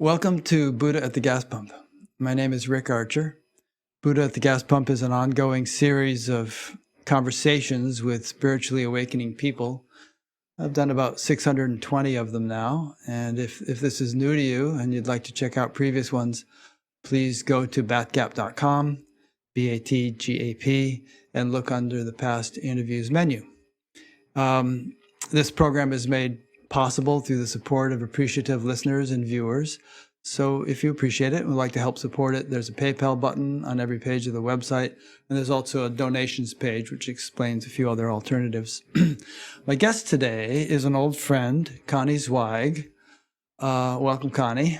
Welcome to Buddha at the Gas Pump. My name is Rick Archer. Buddha at the Gas Pump is an ongoing series of conversations with spiritually awakening people. I've done about 620 of them now, and if this is new to you and you'd like to check out previous ones, please go to batgap.com, BATGAP, and look under the past interviews menu. This program is made possible through the support of appreciative listeners and viewers. So if you appreciate it and would like to help support it, there's a PayPal button on every page of the website. And there's also a donations page, which explains a few other alternatives. My guest today is an old friend, Connie Zweig. Welcome, Connie.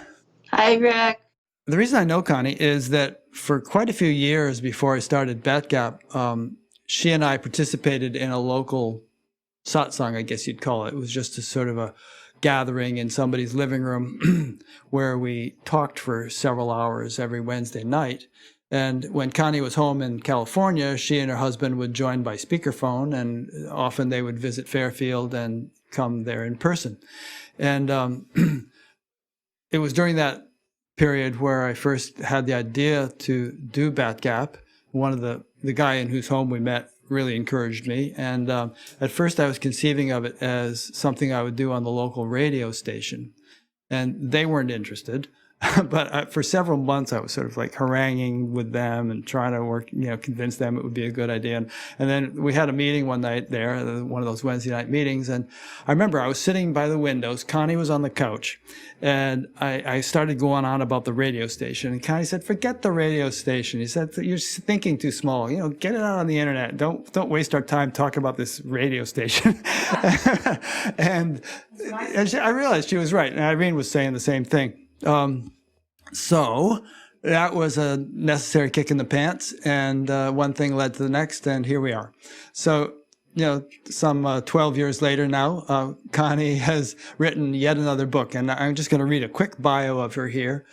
Hi, Rick. The reason I know Connie is that for quite a few years before I started BatGap, she and I participated in a local satsang, I guess you'd call it. It was just a sort of a gathering in somebody's living room where we talked for several hours every Wednesday night. And when Connie was home in California, she and her husband would join by speakerphone, and often they would visit Fairfield and come there in person. And it was during that period where I first had the idea to do BatGap. One of the guy in whose home we met really encouraged me. And at first I was conceiving of it as something I would do on the local radio station. And they weren't interested. But for several months, I was sort of like haranguing with them and trying to convince them it would be a good idea. And then we had a meeting one night there, one of those Wednesday night meetings. And I remember I was sitting by the windows. Connie was on the couch. And I started going on about the radio station. And Connie said, forget the radio station. He said, you're thinking too small. Get it out on the internet. Don't waste our time talking about this radio station. and I realized she was right. And Irene was saying the same thing. So that was a necessary kick in the pants, and one thing led to the next, and here we are. So, some 12 years later now, Connie has written yet another book, and I'm just going to read a quick bio of her here.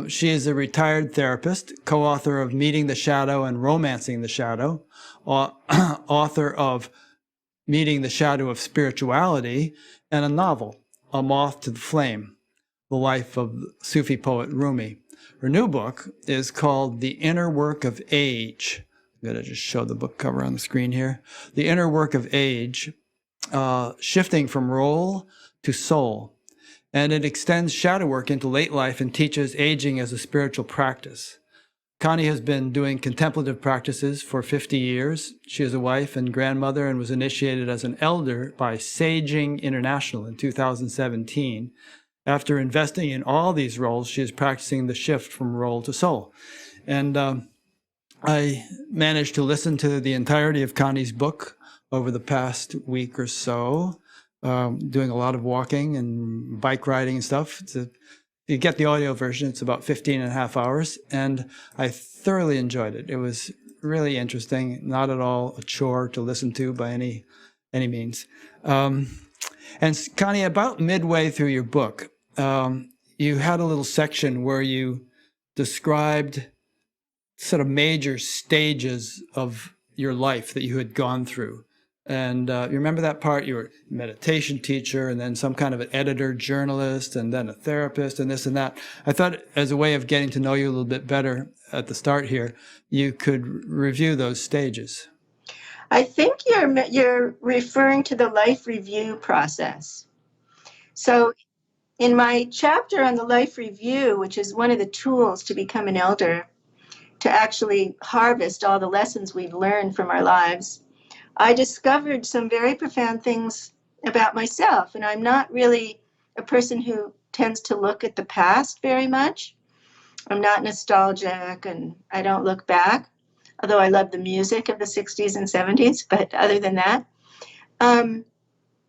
She is a retired therapist, co-author of Meeting the Shadow and Romancing the Shadow, author of Meeting the Shadow of Spirituality, and a novel, A Moth to the Flame, the life of Sufi poet Rumi. Her new book is called The Inner Work of Age. I'm going to just show the book cover on the screen here. The Inner Work of Age, Shifting from Role to Soul. And it extends shadow work into late life and teaches aging as a spiritual practice. Connie has been doing contemplative practices for 50 years. She is a wife and grandmother and was initiated as an elder by Saging International in 2017. After investing in all these roles, she is practicing the shift from role to soul. And I managed to listen to the entirety of Connie's book over the past week or so, doing a lot of walking and bike riding and stuff. You get the audio version, it's about 15 and a half hours, and I thoroughly enjoyed it. It was really interesting, not at all a chore to listen to by any means. And Connie, about midway through your book, you had a little section where you described sort of major stages of your life that you had gone through. And you remember that part? You were a meditation teacher, and then some kind of an editor, journalist, and then a therapist, and this and that. I thought as a way of getting to know you a little bit better at the start here, you could review those stages. I think you're referring to the life review process. So in my chapter on the life review, which is one of the tools to become an elder, to actually harvest all the lessons we've learned from our lives, I discovered some very profound things about myself. And I'm not really a person who tends to look at the past very much. I'm not nostalgic and I don't look back, although I love the music of the 60s and 70s, but other than that.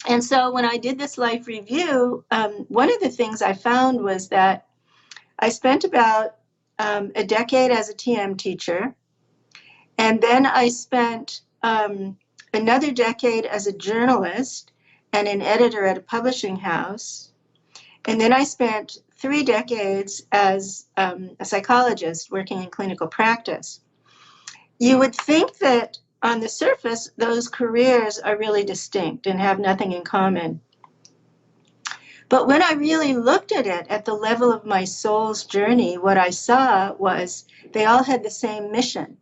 And so when I did this life review, one of the things I found was that I spent about a decade as a TM teacher, and then I spent another decade as a journalist and an editor at a publishing house, and then I spent 3 decades as a psychologist working in clinical practice. You would think that on the surface, those careers are really distinct and have nothing in common. But when I really looked at it at the level of my soul's journey, what I saw was they all had the same mission,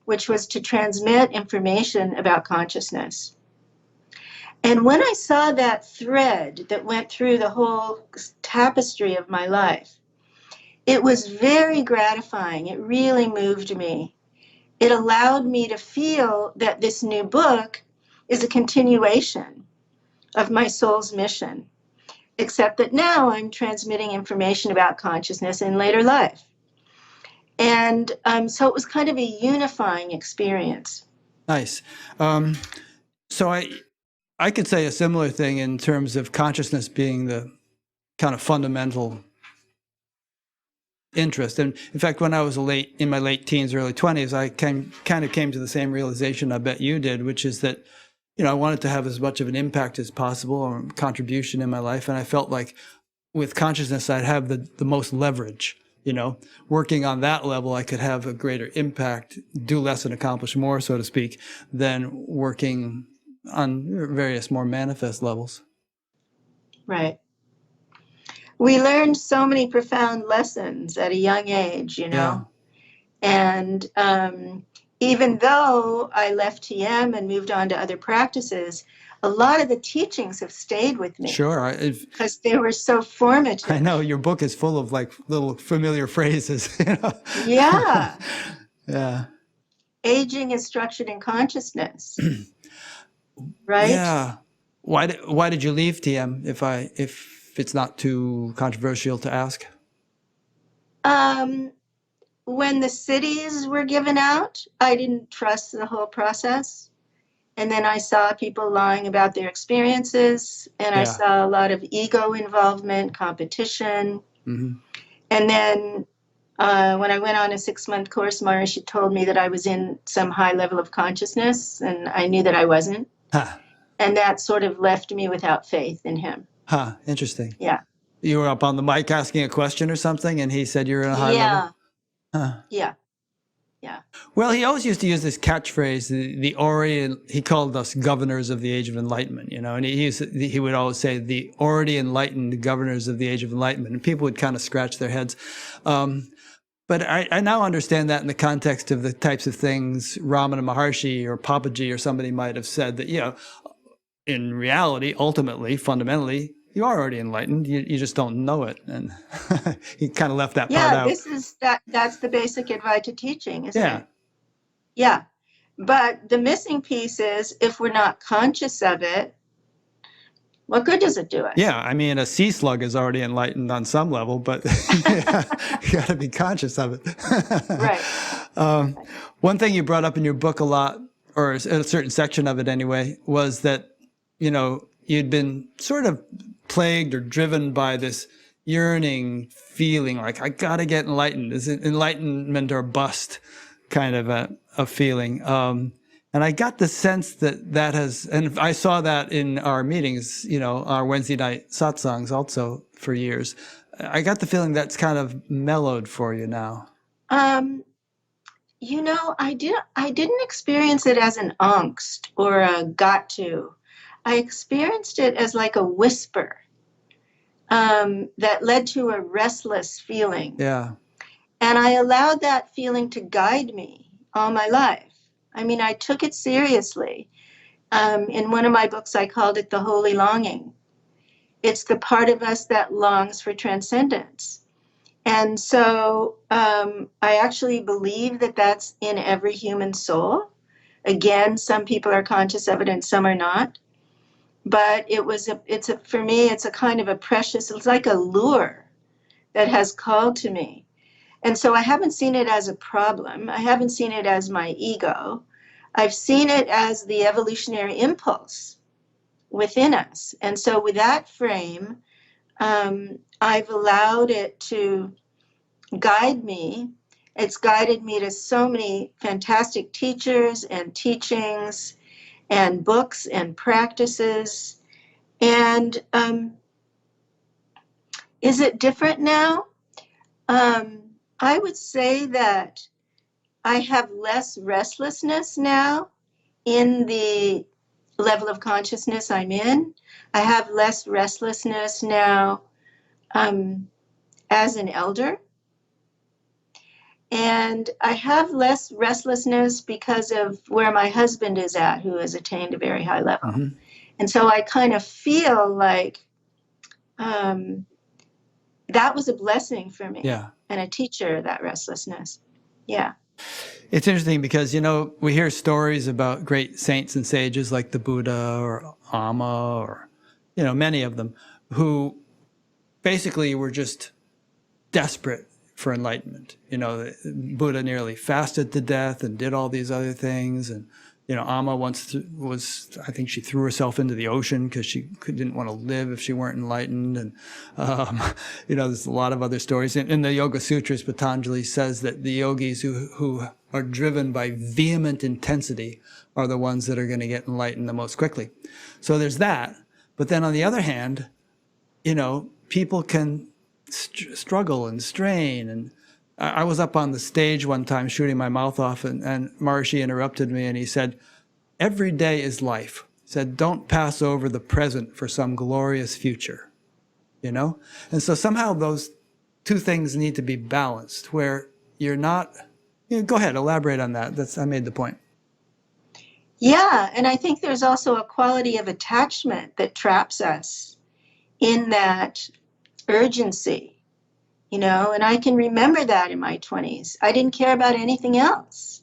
which was to transmit information about consciousness. And when I saw that thread that went through the whole tapestry of my life, it was very gratifying. It really moved me. It allowed me to feel that this new book is a continuation of my soul's mission, except that now I'm transmitting information about consciousness in later life. And so it was kind of a unifying experience. Nice. So I could say a similar thing in terms of consciousness being the kind of fundamental interest. And in fact, when I was in my late teens, early 20s, I came to the same realization I bet you did, which is that, I wanted to have as much of an impact as possible or contribution in my life. And I felt like with consciousness, I'd have the most leverage. Working on that level, I could have a greater impact, do less and accomplish more, so to speak, than working on various more manifest levels. Right. We learned so many profound lessons at a young age, Yeah. And even though I left TM and moved on to other practices, a lot of the teachings have stayed with me. Sure. Because they were so formative. I know your book is full of like little familiar phrases. Yeah. Yeah. Aging is structured in consciousness. Right? Yeah. Why did you leave TM if it's not too controversial to ask? When the cities were given out, I didn't trust the whole process. And then I saw people lying about their experiences, and I saw a lot of ego involvement, competition. Mm-hmm. And then when I went on a 6-month course, Maharishi told me that I was in some high level of consciousness, and I knew that I wasn't. Huh. And that sort of left me without faith in him. Huh. Interesting. Yeah. You were up on the mic asking a question or something, and he said you're in a high level? Huh. Yeah. Yeah. Well, he always used to use this catchphrase, the already, he called us governors of the age of enlightenment, and he would always say the already enlightened governors of the age of enlightenment, and people would kind of scratch their heads. But I now understand that in the context of the types of things Ramana Maharshi or Papaji or somebody might have said that, in reality, ultimately, fundamentally, you are already enlightened. You just don't know it. And he kind of left that part out. Yeah, that's the basic Advaita teaching, isn't it? Yeah. Yeah. But the missing piece is if we're not conscious of it, what good does it do us? Yeah, I mean, a sea slug is already enlightened on some level, but you got to be conscious of it. Right. One thing you brought up in your book a lot, or a certain section of it anyway, was that, you'd been sort of plagued or driven by this yearning feeling like, I got to get enlightened. Is it enlightenment or bust kind of a feeling? And I got the sense that has, and I saw that in our meetings, our Wednesday night satsangs also for years. I got the feeling that's kind of mellowed for you now. I didn't experience it as an angst or a got to. I experienced it as like a whisper that led to a restless feeling. Yeah. And I allowed that feeling to guide me all my life. I mean, I took it seriously. In one of my books, I called it the holy longing. It's the part of us that longs for transcendence. And so I actually believe that that's in every human soul. Again, some people are conscious of it and some are not. But for me, it's a kind of a precious, it's like a lure that has called to me. And so I haven't seen it as a problem. I haven't seen it as my ego. I've seen it as the evolutionary impulse within us. And so with that frame, I've allowed it to guide me. It's guided me to so many fantastic teachers and teachings and books and practices. And is it different now? I would say that I have less restlessness now in the level of consciousness I'm in. I have less restlessness now as an elder. And I have less restlessness because of where my husband is at, who has attained a very high level. Mm-hmm. And so I kind of feel like that was a blessing for me. Yeah. And a teacher, that restlessness. Yeah. It's interesting because, we hear stories about great saints and sages like the Buddha or Amma or, many of them who basically were just desperate for enlightenment. Buddha nearly fasted to death and did all these other things. And, Amma once I think she threw herself into the ocean because she didn't want to live if she weren't enlightened. And, there's a lot of other stories. In the Yoga Sutras, Patanjali says that the yogis who are driven by vehement intensity are the ones that are going to get enlightened the most quickly. So there's that. But then on the other hand, people can struggle and strain. And I was up on the stage one time shooting my mouth off, and Maharishi interrupted me and he said, "Every day is life." He said, "Don't pass over the present for some glorious future." And so somehow those two things need to be balanced, where you're not, go ahead, elaborate on that. I made the point. Yeah, and I think there's also a quality of attachment that traps us in that urgency, and I can remember that in my 20s. I didn't care about anything else.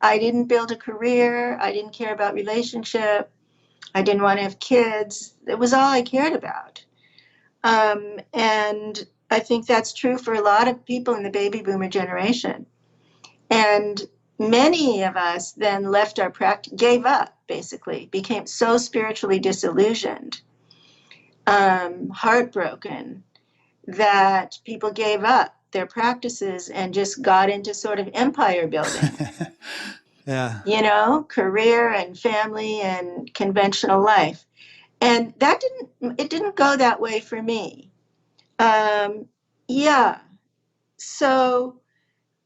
I didn't build a career. I didn't care about relationship. I didn't want to have kids. It was all I cared about. And I think that's true for a lot of people in the baby boomer generation. And many of us then left our practice, gave up, basically, became so spiritually disillusioned, heartbroken, that people gave up their practices and just got into sort of empire building. Yeah. Career and family and conventional life. And it didn't go that way for me. Yeah. So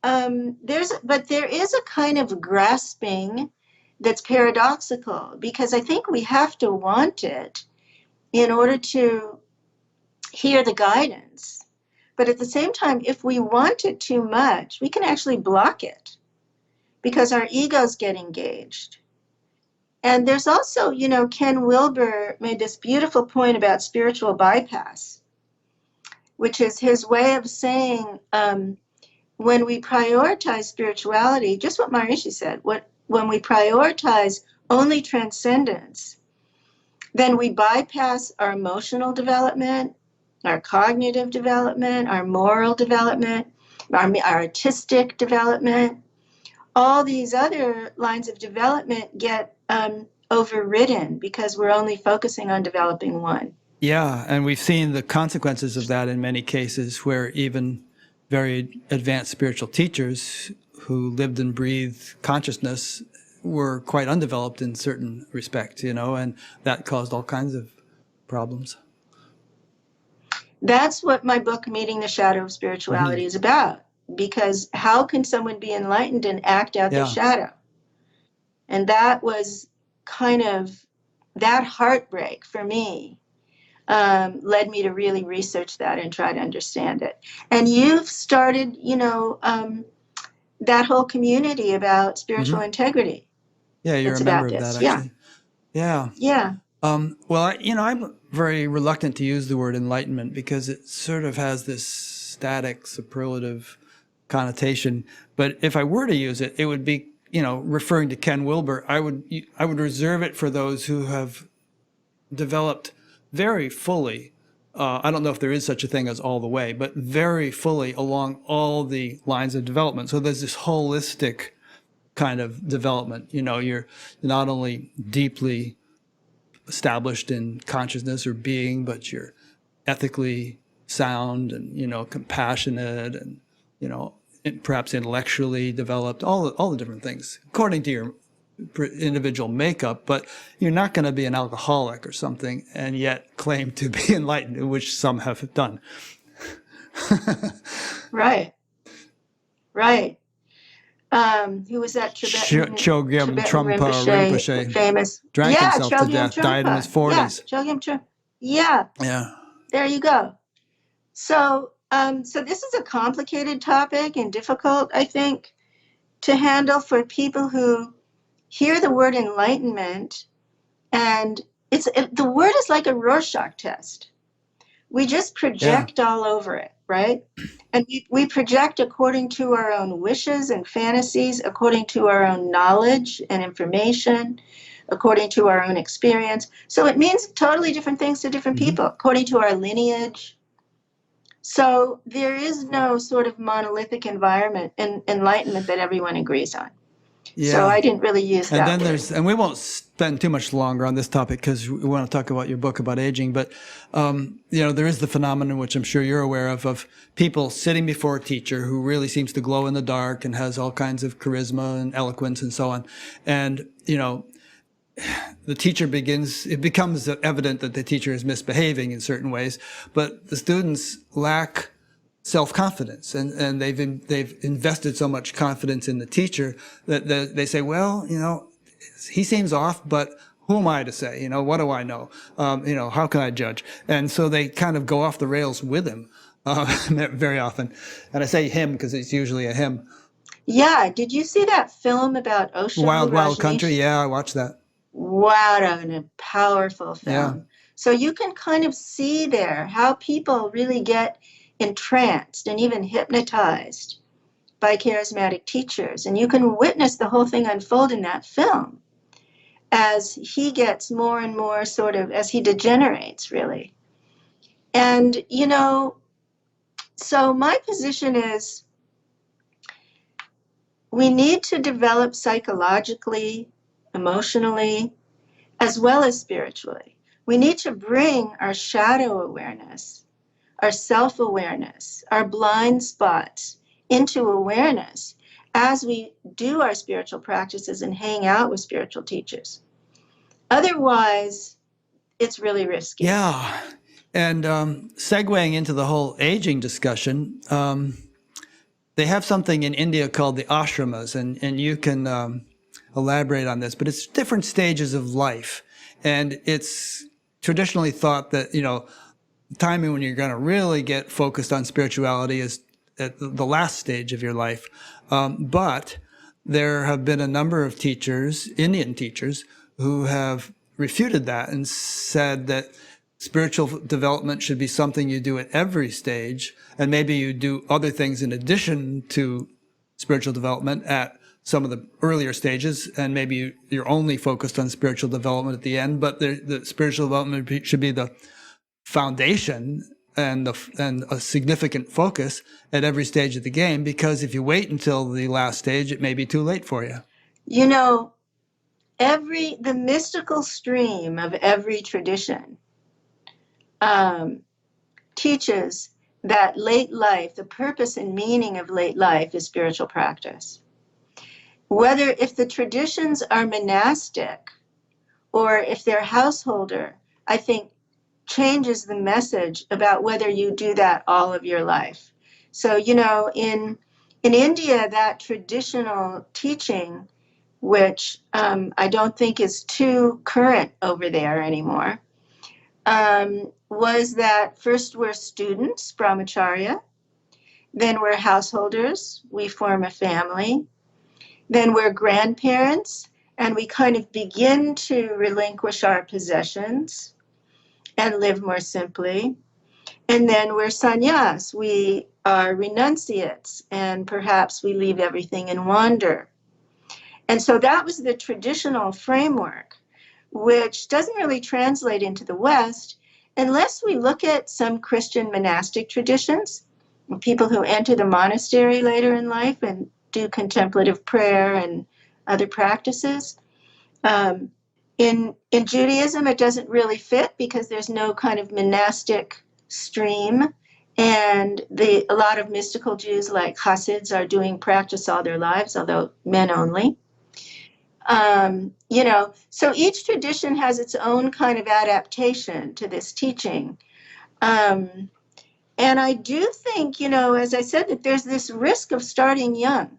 there is a kind of grasping that's paradoxical, because I think we have to want it in order to hear the guidance. But at the same time, if we want it too much, we can actually block it because our egos get engaged. And there's also, Ken Wilber made this beautiful point about spiritual bypass, which is his way of saying, when we prioritize spirituality, just what Maharishi said, when we prioritize only transcendence, then we bypass our emotional development, our cognitive development, our moral development, our artistic development. All these other lines of development get overridden because we're only focusing on developing one. Yeah, and we've seen the consequences of that in many cases, where even very advanced spiritual teachers who lived and breathed consciousness were quite undeveloped in certain respects, and that caused all kinds of problems. That's what my book, Meeting the Shadow of Spirituality, is about. Because how can someone be enlightened and act out their shadow? And that was kind of, that heartbreak for me led me to really research that and try to understand it. And you've started, that whole community about spiritual integrity. Yeah, you're a member of that, actually. Yeah. Yeah. Well, I'm very reluctant to use the word enlightenment because it sort of has this static, superlative connotation. But if I were to use it, it would be, referring to Ken Wilber. I would reserve it for those who have developed very fully. I don't know if there is such a thing as all the way, but very fully along all the lines of development. So there's this holistic kind of development. You're not only deeply established in consciousness or being, but you're ethically sound and, compassionate and, perhaps intellectually developed, all the different things according to your individual makeup. But you're not going to be an alcoholic or something and yet claim to be enlightened, which some have done. Right. Who was that Chogyam Tibetan Trungpa Rinpoche, Rinpoche famous? drank Yeah, himself to Chogyam death, died in his Trungpa. Yeah, 40s. Chogyam Trungpa. Yeah, Yeah. there you go. So, so this is a complicated topic and difficult, I think, to handle for people who hear the word enlightenment, and the word is like a Rorschach test. We just Yeah. project all over it, right? And we project according to our own wishes and fantasies, according to our own knowledge and information, according to our own experience. So it means totally different things to different people, according to our lineage. So there is no sort of monolithic environment in enlightenment that everyone agrees on. So Yeah. I didn't really use And that then word. and we won't spend too much longer on this topic because we want to talk about your book about aging. But, there is the phenomenon, which I'm sure you're aware of people sitting before a teacher who really seems to glow in the dark and has all kinds of charisma and eloquence and so on. And, the teacher it becomes evident that the teacher is misbehaving in certain ways, but the students lack self-confidence, and they've invested so much confidence in the teacher that they say, well, he seems off, but who am I to say? What do I know? How can I judge? And so they kind of go off the rails with him very often. And I say him because it's usually a him. Yeah, did you see that film about Osho Wild Wild Country? Rajneesh? Yeah, I watched that. What a powerful Yeah. film. So you can kind of see there how people really get entranced and even hypnotized by charismatic teachers. And you can witness the whole thing unfold in that film as he gets more and more as he degenerates, really. And, so my position is we need to develop psychologically, emotionally, as well as spiritually. We need to bring our shadow awareness, our self-awareness, our blind spots into awareness as we do our spiritual practices and hang out with spiritual teachers. Otherwise, it's really risky. Yeah. And segueing into the whole aging discussion, they have something in India called the ashramas, and you can elaborate on this, but it's different stages of life. And it's traditionally thought that, the timing when you're going to really get focused on spirituality is at the last stage of your life. But there have been a number of teachers, Indian teachers, who have refuted that and said that spiritual development should be something you do at every stage, and maybe you do other things in addition to spiritual development at some of the earlier stages, and maybe you're only focused on spiritual development at the end, but the spiritual development should be the foundation and a significant focus at every stage of the game, because if you wait until the last stage, it may be too late for you. The mystical stream of every tradition teaches that late life, the purpose and meaning of late life is spiritual practice. If the traditions are monastic or if they're householder, I think changes the message about whether you do that all of your life. So, in India, that traditional teaching, which I don't think is too current over there anymore, was that first we're students, brahmacharya, then we're householders, we form a family, then we're grandparents, and we kind of begin to relinquish our possessions and live more simply. And then we're sannyas, we are renunciates, and perhaps we leave everything and wander. And so that was the traditional framework, which doesn't really translate into the West unless we look at some Christian monastic traditions, people who enter the monastery later in life and do contemplative prayer and other practices. In Judaism, it doesn't really fit because there's no kind of monastic stream. And a lot of mystical Jews like Hasids are doing practice all their lives, although men only. So each tradition has its own kind of adaptation to this teaching. And I do think, as I said, that there's this risk of starting young,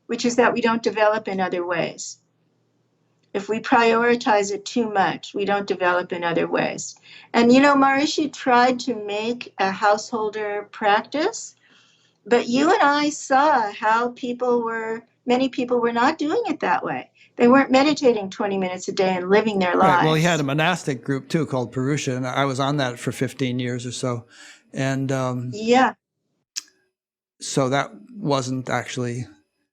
which is that we don't develop in other ways. If we prioritize it too much, we don't develop in other ways. And Maharishi tried to make a householder practice, but you and I saw how many people were not doing it that way. They weren't meditating 20 minutes a day and living their lives. Right. Well, he had a monastic group too called Purusha, and I was on that for 15 years or so. And yeah. So that wasn't actually,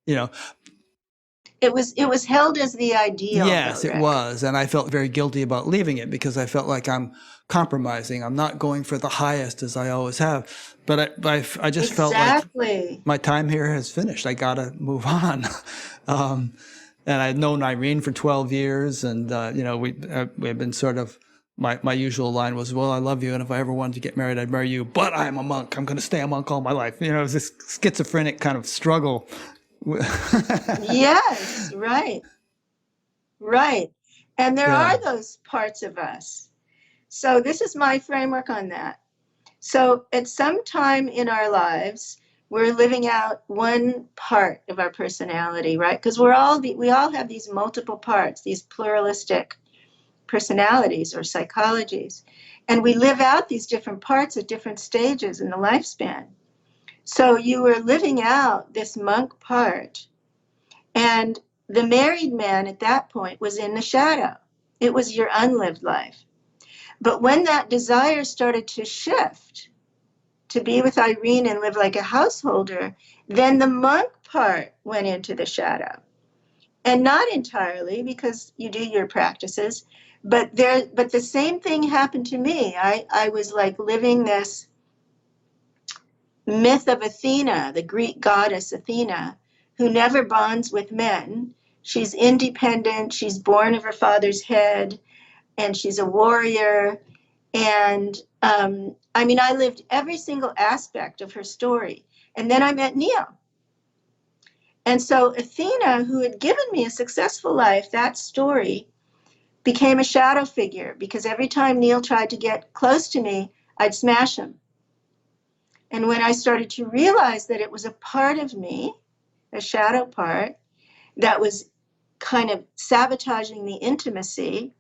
It was held as the ideal. Yes, though, it Rick. was. And I felt very guilty about leaving it because I felt like I'm compromising. I'm not going for the highest as I always have. But I just felt like my time here has finished. I got to move on. And I'd known Irene for 12 years. And, we've been sort of, my usual line was, well, I love you. And if I ever wanted to get married, I'd marry you. But I'm a monk. I'm going to stay a monk all my life. It was this schizophrenic kind of struggle. Yes, right. And there are those parts of us. So this is my framework on that. So at some time in our lives, we're living out one part of our personality, right? Because we all have these multiple parts, these pluralistic personalities or psychologies. And we live out these different parts at different stages in the lifespan. So you were living out this monk part, and the married man at that point was in the shadow. It was your unlived life. But when that desire started to shift to be with Irene and live like a householder, then the monk part went into the shadow. And not entirely, because you do your practices, but the same thing happened to me. I was like living this myth of Athena, the Greek goddess Athena, who never bonds with men. She's independent, she's born of her father's head, and she's a warrior. And I lived every single aspect of her story. And then I met Neil. And so Athena, who had given me a successful life, that story became a shadow figure, because every time Neil tried to get close to me, I'd smash him. And when I started to realize that it was a part of me, a shadow part, that was kind of sabotaging the intimacy,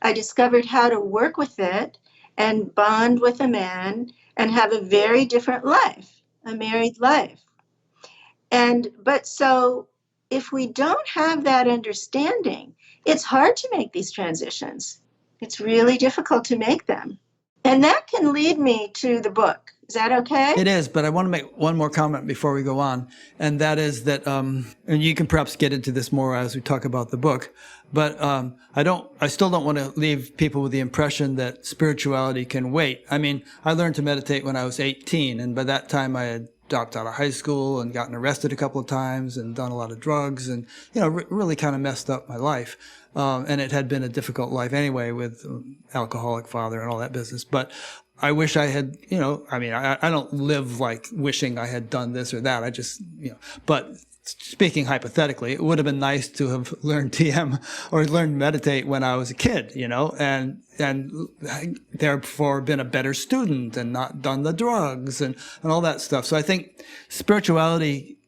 I discovered how to work with it and bond with a man and have a very different life, a married life. But so if we don't have that understanding, it's hard to make these transitions. It's really difficult to make them. And that can lead me to the book. Is that okay? It is, but I want to make one more comment before we go on. And that is that, and you can perhaps get into this more as we talk about the book, but I still don't want to leave people with the impression that spirituality can wait. I learned to meditate when I was 18, and by that time I had dropped out of high school and gotten arrested a couple of times and done a lot of drugs and, really kind of messed up my life. And it had been a difficult life anyway with alcoholic father and all that business. But I wish I had, I don't live like wishing I had done this or that. I just, but speaking hypothetically, it would have been nice to have learned TM or learned meditate when I was a kid, and therefore been a better student and not done the drugs and all that stuff. So I think spirituality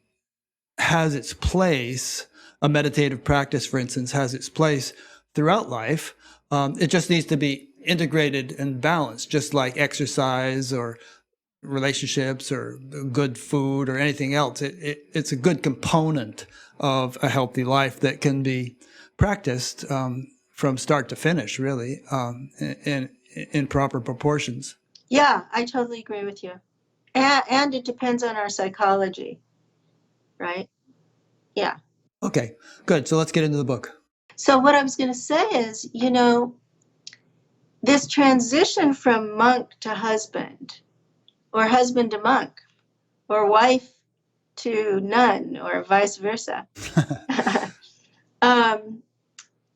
has its place. A meditative practice, for instance, has its place throughout life. It just needs to be integrated and balanced, just like exercise or relationships or good food or anything else. It's a good component of a healthy life that can be practiced from start to finish, really, in proper proportions. Yeah, I totally agree with you. And it depends on our psychology, right? Yeah. Okay, good. So let's get into the book. So what I was going to say is, this transition from monk to husband, or husband to monk, or wife to nun, or vice versa,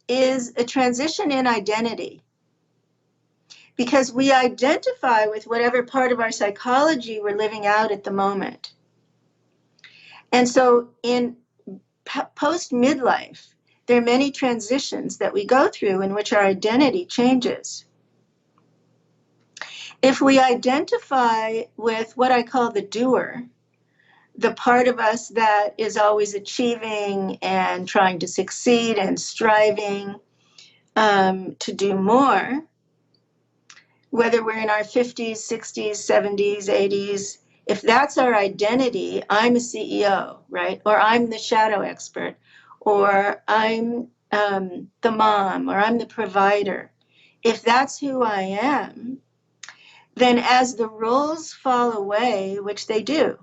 is a transition in identity. Because we identify with whatever part of our psychology we're living out at the moment. And so in post-midlife, there are many transitions that we go through in which our identity changes. If we identify with what I call the doer, the part of us that is always achieving and trying to succeed and striving to do more, whether we're in our 50s, 60s, 70s, 80s, if that's our identity, I'm a CEO, right? Or I'm the shadow expert, or I'm the mom, or I'm the provider. If that's who I am, then as the roles fall away, which they do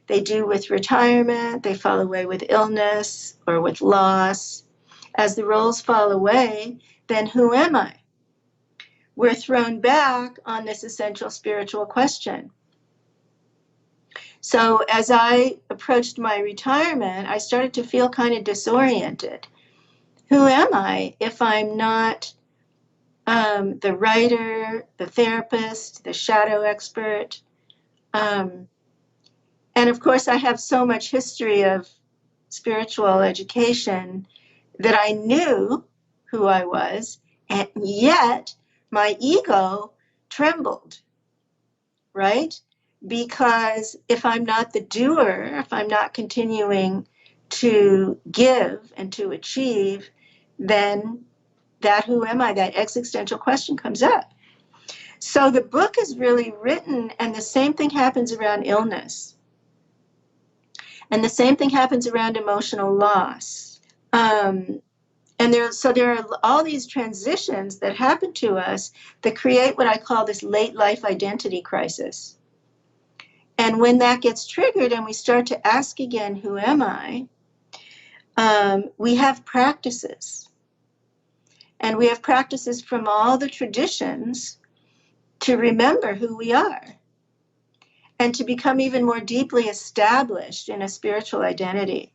with retirement, they fall away with illness or with loss. As the roles fall away, then who am I? We're thrown back on this essential spiritual question. So as I approached my retirement, I started to feel kind of disoriented. Who am I if I'm not the writer, the therapist, the shadow expert? And of course, I have so much history of spiritual education that I knew who I was, and yet my ego trembled, right? Because if I'm not the doer, if I'm not continuing to give and to achieve, then that who am I, that existential question comes up. So the book is really written, and the same thing happens around illness. And the same thing happens around emotional loss. And there are all these transitions that happen to us that create what I call this late life identity crisis. And when that gets triggered and we start to ask again, who am I? We have practices. And we have practices from all the traditions to remember who we are and to become even more deeply established in a spiritual identity,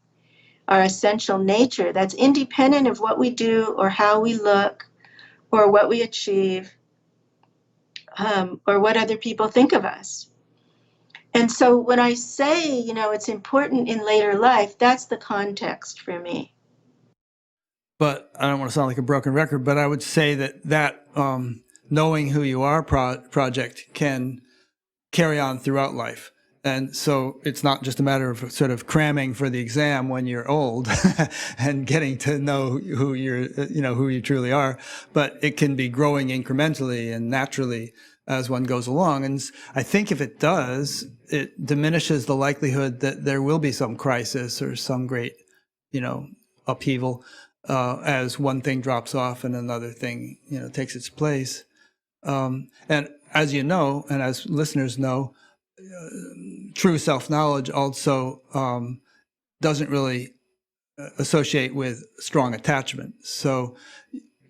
our essential nature that's independent of what we do or how we look or what we achieve or what other people think of us. And so when I say, it's important in later life, that's the context for me. But I don't want to sound like a broken record, but I would say that knowing who you are project can carry on throughout life. And so it's not just a matter of sort of cramming for the exam when you're old and getting to know who who you truly are, but it can be growing incrementally and naturally as one goes along. And I think if it does, it diminishes the likelihood that there will be some crisis or some great, upheaval as one thing drops off and another thing, takes its place. And as you know, and as listeners know, true self-knowledge also doesn't really associate with strong attachment. So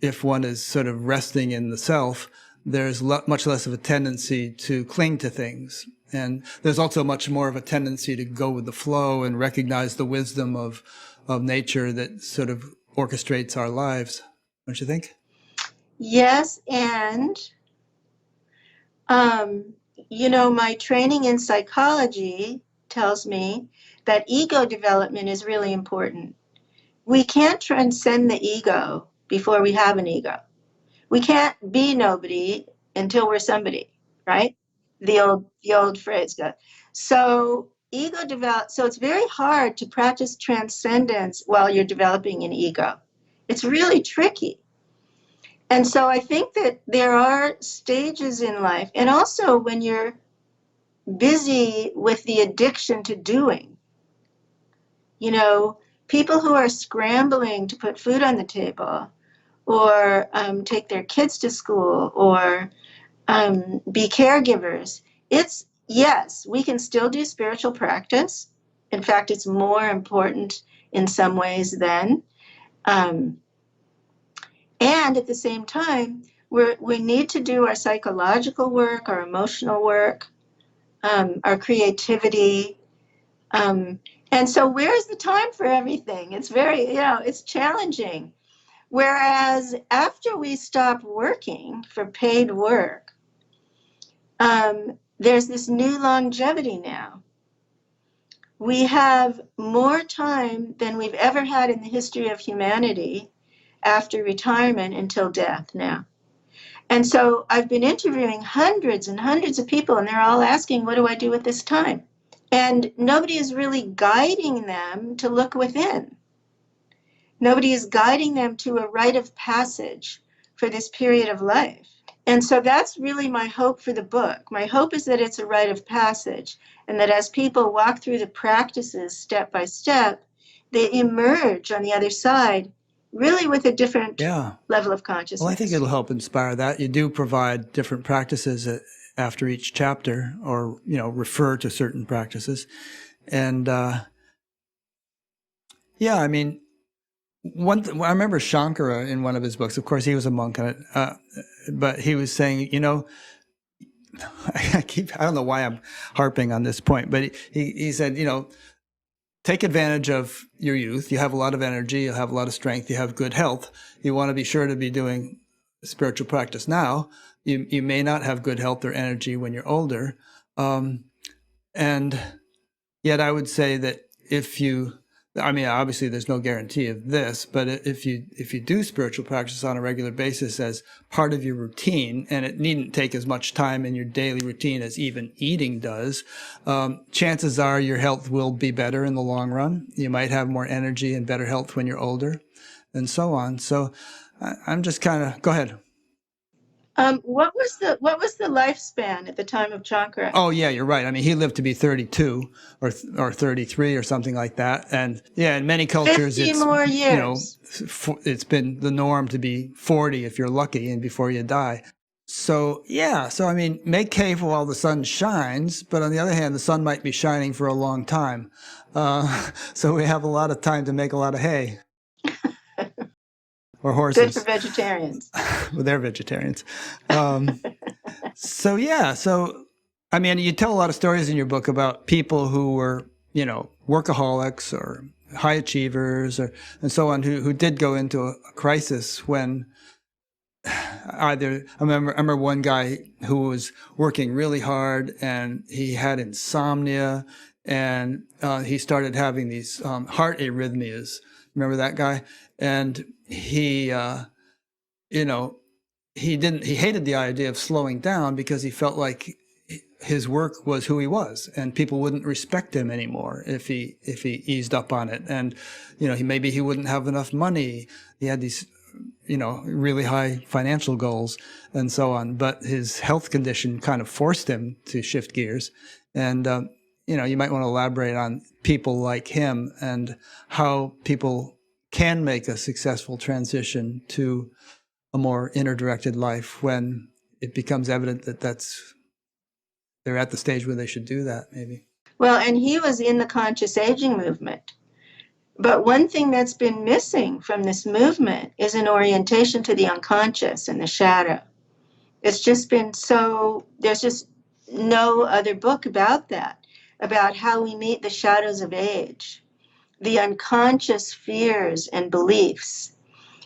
if one is sort of resting in the self, there's much less of a tendency to cling to things. And there's also much more of a tendency to go with the flow and recognize the wisdom of nature that sort of orchestrates our lives. Don't you think? Yes, and my training in psychology tells me that ego development is really important. We can't transcend the ego before we have an ego. We can't be nobody until we're somebody, right? The old phrase goes. So so it's very hard to practice transcendence while you're developing an ego. It's really tricky. And so I think that there are stages in life, and also when you're busy with the addiction to doing, people who are scrambling to put food on the table or take their kids to school or be caregivers. Yes, we can still do spiritual practice. In fact, it's more important in some ways then. And at the same time, we need to do our psychological work, our emotional work, our creativity. And so where's the time for everything? It's very, it's challenging. Whereas after we stop working for paid work, there's this new longevity now. We have more time than we've ever had in the history of humanity after retirement until death now. And so I've been interviewing hundreds and hundreds of people, and they're all asking, what do I do with this time? And nobody is really guiding them to look within. Nobody is guiding them to a rite of passage for this period of life. And so that's really my hope for the book. My hope is that it's a rite of passage, and that as people walk through the practices step by step, they emerge on the other side really with a different level of consciousness. Well, I think it'll help inspire that. You do provide different practices after each chapter, or, refer to certain practices. And yeah, I mean, I remember Shankara in one of his books. Of course, he was a monk on it, but he was saying, I don't know why I'm harping on this point, but he said, take advantage of your youth. You have a lot of energy, you have a lot of strength, you have good health. You want to be sure to be doing spiritual practice now. You may not have good health or energy when you're older. And yet I would say that obviously there's no guarantee of this, but if you do spiritual practice on a regular basis as part of your routine, and it needn't take as much time in your daily routine as even eating does, chances are your health will be better in the long run. You might have more energy and better health when you're older, and so on. So I'm just kind of, go ahead. What was the lifespan at the time of Shankara? Oh yeah, you're right. I mean, he lived to be 32 or 33 or something like that. And yeah, in many cultures, 50 more years. It's been the norm to be 40 if you're lucky and before you die. So yeah, I mean, make hay while the sun shines, but on the other hand, the sun might be shining for a long time. So we have a lot of time to make a lot of hay. Or horses. Good for vegetarians. Well, they're vegetarians. So I mean, you tell a lot of stories in your book about people who were, workaholics or high achievers and so on, who did go into a crisis when I remember one guy who was working really hard and he had insomnia, and he started having these heart arrhythmias. Remember that guy? And he hated the idea of slowing down because he felt like his work was who he was, and people wouldn't respect him anymore if he eased up on it. And maybe he wouldn't have enough money. He had these really high financial goals and so on, but his health condition kind of forced him to shift gears. And you might want to elaborate on people like him and how people can make a successful transition to a more inner-directed life when it becomes evident that they're at the stage where they should do that, maybe. Well, and he was in the conscious aging movement. But one thing that's been missing from this movement is an orientation to the unconscious and the shadow. It's just been there's just no other book about that, about how we meet the shadows of age, the unconscious fears and beliefs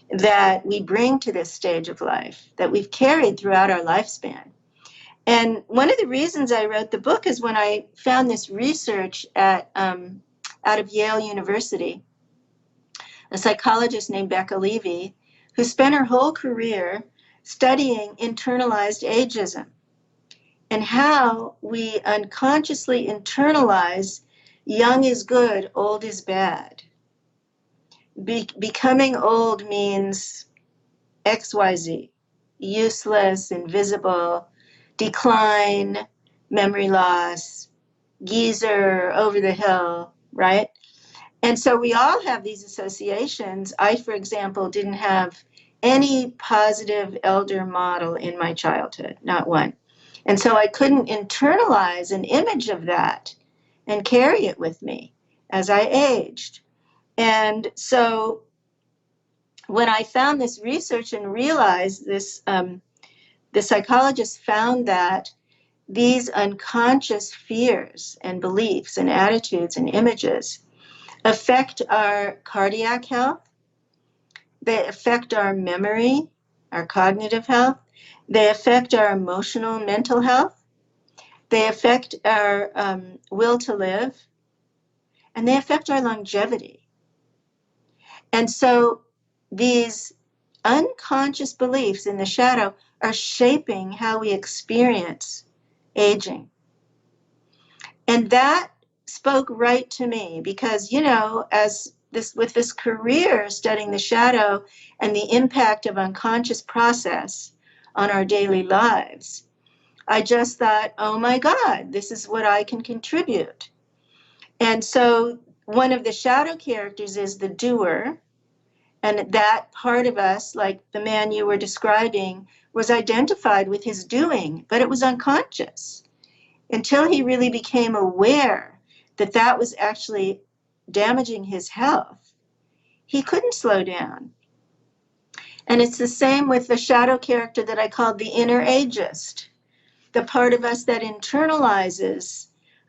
that we bring to this stage of life, that we've carried throughout our lifespan. And one of the reasons I wrote the book is when I found this research out of Yale University, a psychologist named Becca Levy, who spent her whole career studying internalized ageism and how we unconsciously internalize young is good, old is bad. Becoming old means XYZ, useless, invisible, decline, memory loss, geezer, over the hill, right? And so we all have these associations. I, for example, didn't have any positive elder model in my childhood, not one. And so I couldn't internalize an image of that and carry it with me as I aged. And so when I found this research and realized this, the psychologist found that these unconscious fears and beliefs and attitudes and images affect our cardiac health, they affect our memory, our cognitive health, they affect our emotional, mental health, they affect our will to live, and they affect our longevity. And so these unconscious beliefs in the shadow are shaping how we experience aging. And that spoke right to me because, as this with this career studying the shadow and the impact of unconscious process on our daily lives, I just thought, oh my God, this is what I can contribute. And so one of the shadow characters is the doer. And that part of us, like the man you were describing, was identified with his doing, but it was unconscious until he really became aware that that was actually damaging his health. He couldn't slow down. And it's the same with the shadow character that I called the inner ageist, the part of us that internalizes,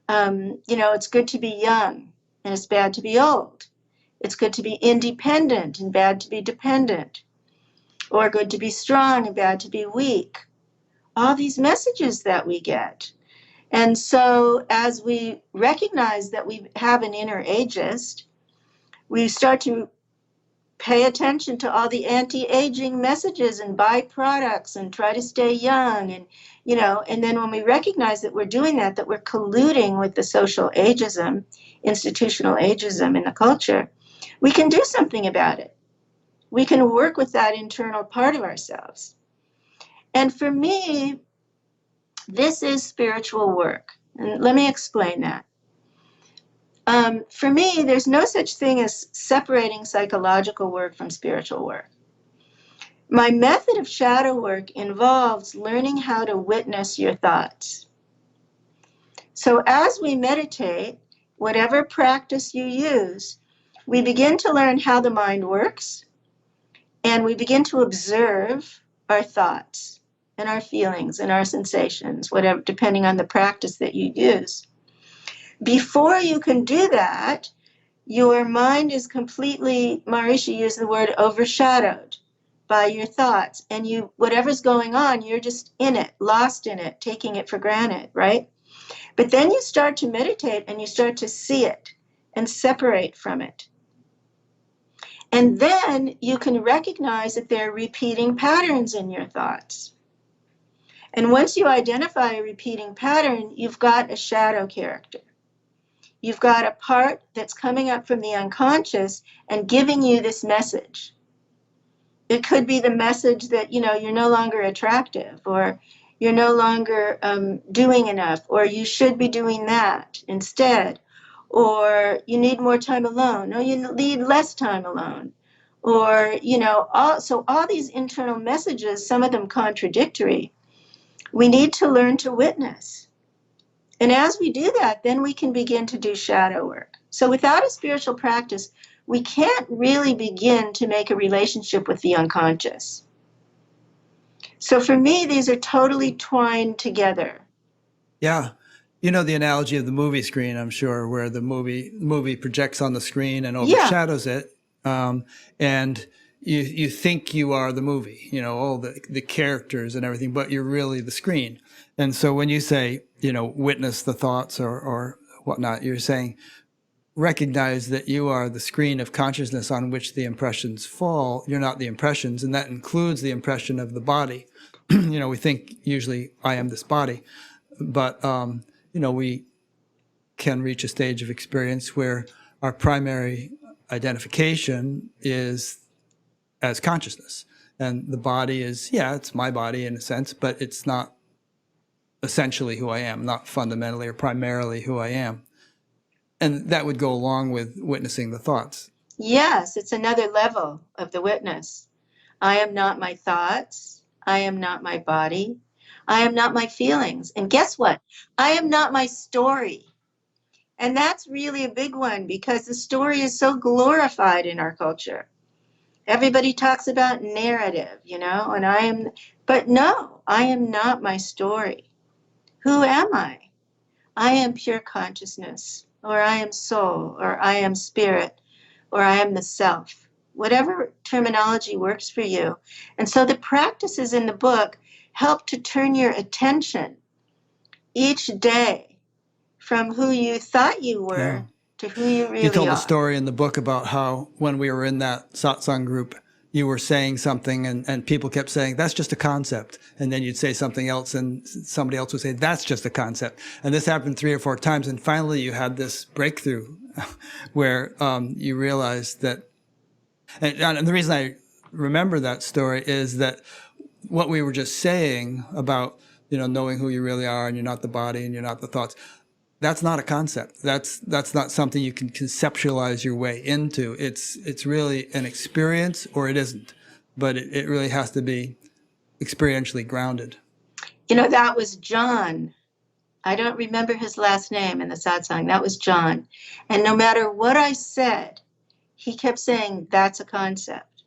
it's good to be young and it's bad to be old. It's good to be independent and bad to be dependent, or good to be strong and bad to be weak. All these messages that we get. And so as we recognize that we have an inner ageist, we start to pay attention to all the anti-aging messages and buy products and try to stay young. And then when we recognize that we're doing that, that we're colluding with the social ageism, institutional ageism in the culture, we can do something about it. We can work with that internal part of ourselves. And for me, this is spiritual work. And let me explain that. For me, there's no such thing as separating psychological work from spiritual work. My method of shadow work involves learning how to witness your thoughts. So as we meditate, whatever practice you use, we begin to learn how the mind works, and we begin to observe our thoughts and our feelings and our sensations, whatever, depending on the practice that you use. Before you can do that, your mind is completely, Maharishi used the word overshadowed by your thoughts. And whatever's going on, you're just in it, lost in it, taking it for granted, right? But then you start to meditate and you start to see it and separate from it. And then you can recognize that there are repeating patterns in your thoughts. And once you identify a repeating pattern, you've got a shadow character. You've got a part that's coming up from the unconscious and giving you this message. It could be the message that, you're no longer attractive, or you're no longer doing enough, or you should be doing that instead, or you need more time alone, or you need less time alone, or, all these internal messages, some of them contradictory, we need to learn to witness. And as we do that, then we can begin to do shadow work. So without a spiritual practice, we can't really begin to make a relationship with the unconscious. So for me, these are totally twined together. Yeah. The analogy of the movie screen, I'm sure, where the movie projects on the screen and overshadows it. And you think you are the movie, all the characters and everything, but you're really the screen. And so when you say, witness the thoughts or whatnot, you're saying, recognize that you are the screen of consciousness on which the impressions fall. You're not the impressions, and that includes the impression of the body. We think usually I am this body, but, we can reach a stage of experience where our primary identification is as consciousness. And the body is, it's my body in a sense, but it's not essentially who I am, not fundamentally or primarily who I am. And that would go along with witnessing the thoughts. Yes, it's another level of the witness. I am not my thoughts. I am not my body. I am not my feelings. And guess what? I am not my story. And that's really a big one because the story is so glorified in our culture. Everybody talks about narrative, but no, I am not my story. Who am I? I am pure consciousness, or I am soul, or I am spirit, or I am the self. Whatever terminology works for you. And so the practices in the book help to turn your attention each day from who you thought you were to who you really are. You told a story in the book about how when we were in that satsang group, you were saying something and people kept saying, that's just a concept. And then you'd say something else and somebody else would say, that's just a concept. And this happened 3 or 4 times. And finally you had this breakthrough where you realized that, and the reason I remember that story is that what we were just saying about, knowing who you really are and you're not the body and you're not the thoughts, that's not a concept. That's not something you can conceptualize your way into. It's really an experience, or it isn't. But it really has to be experientially grounded. That was John. I don't remember his last name in the satsang. That was John. And no matter what I said, he kept saying, that's a concept.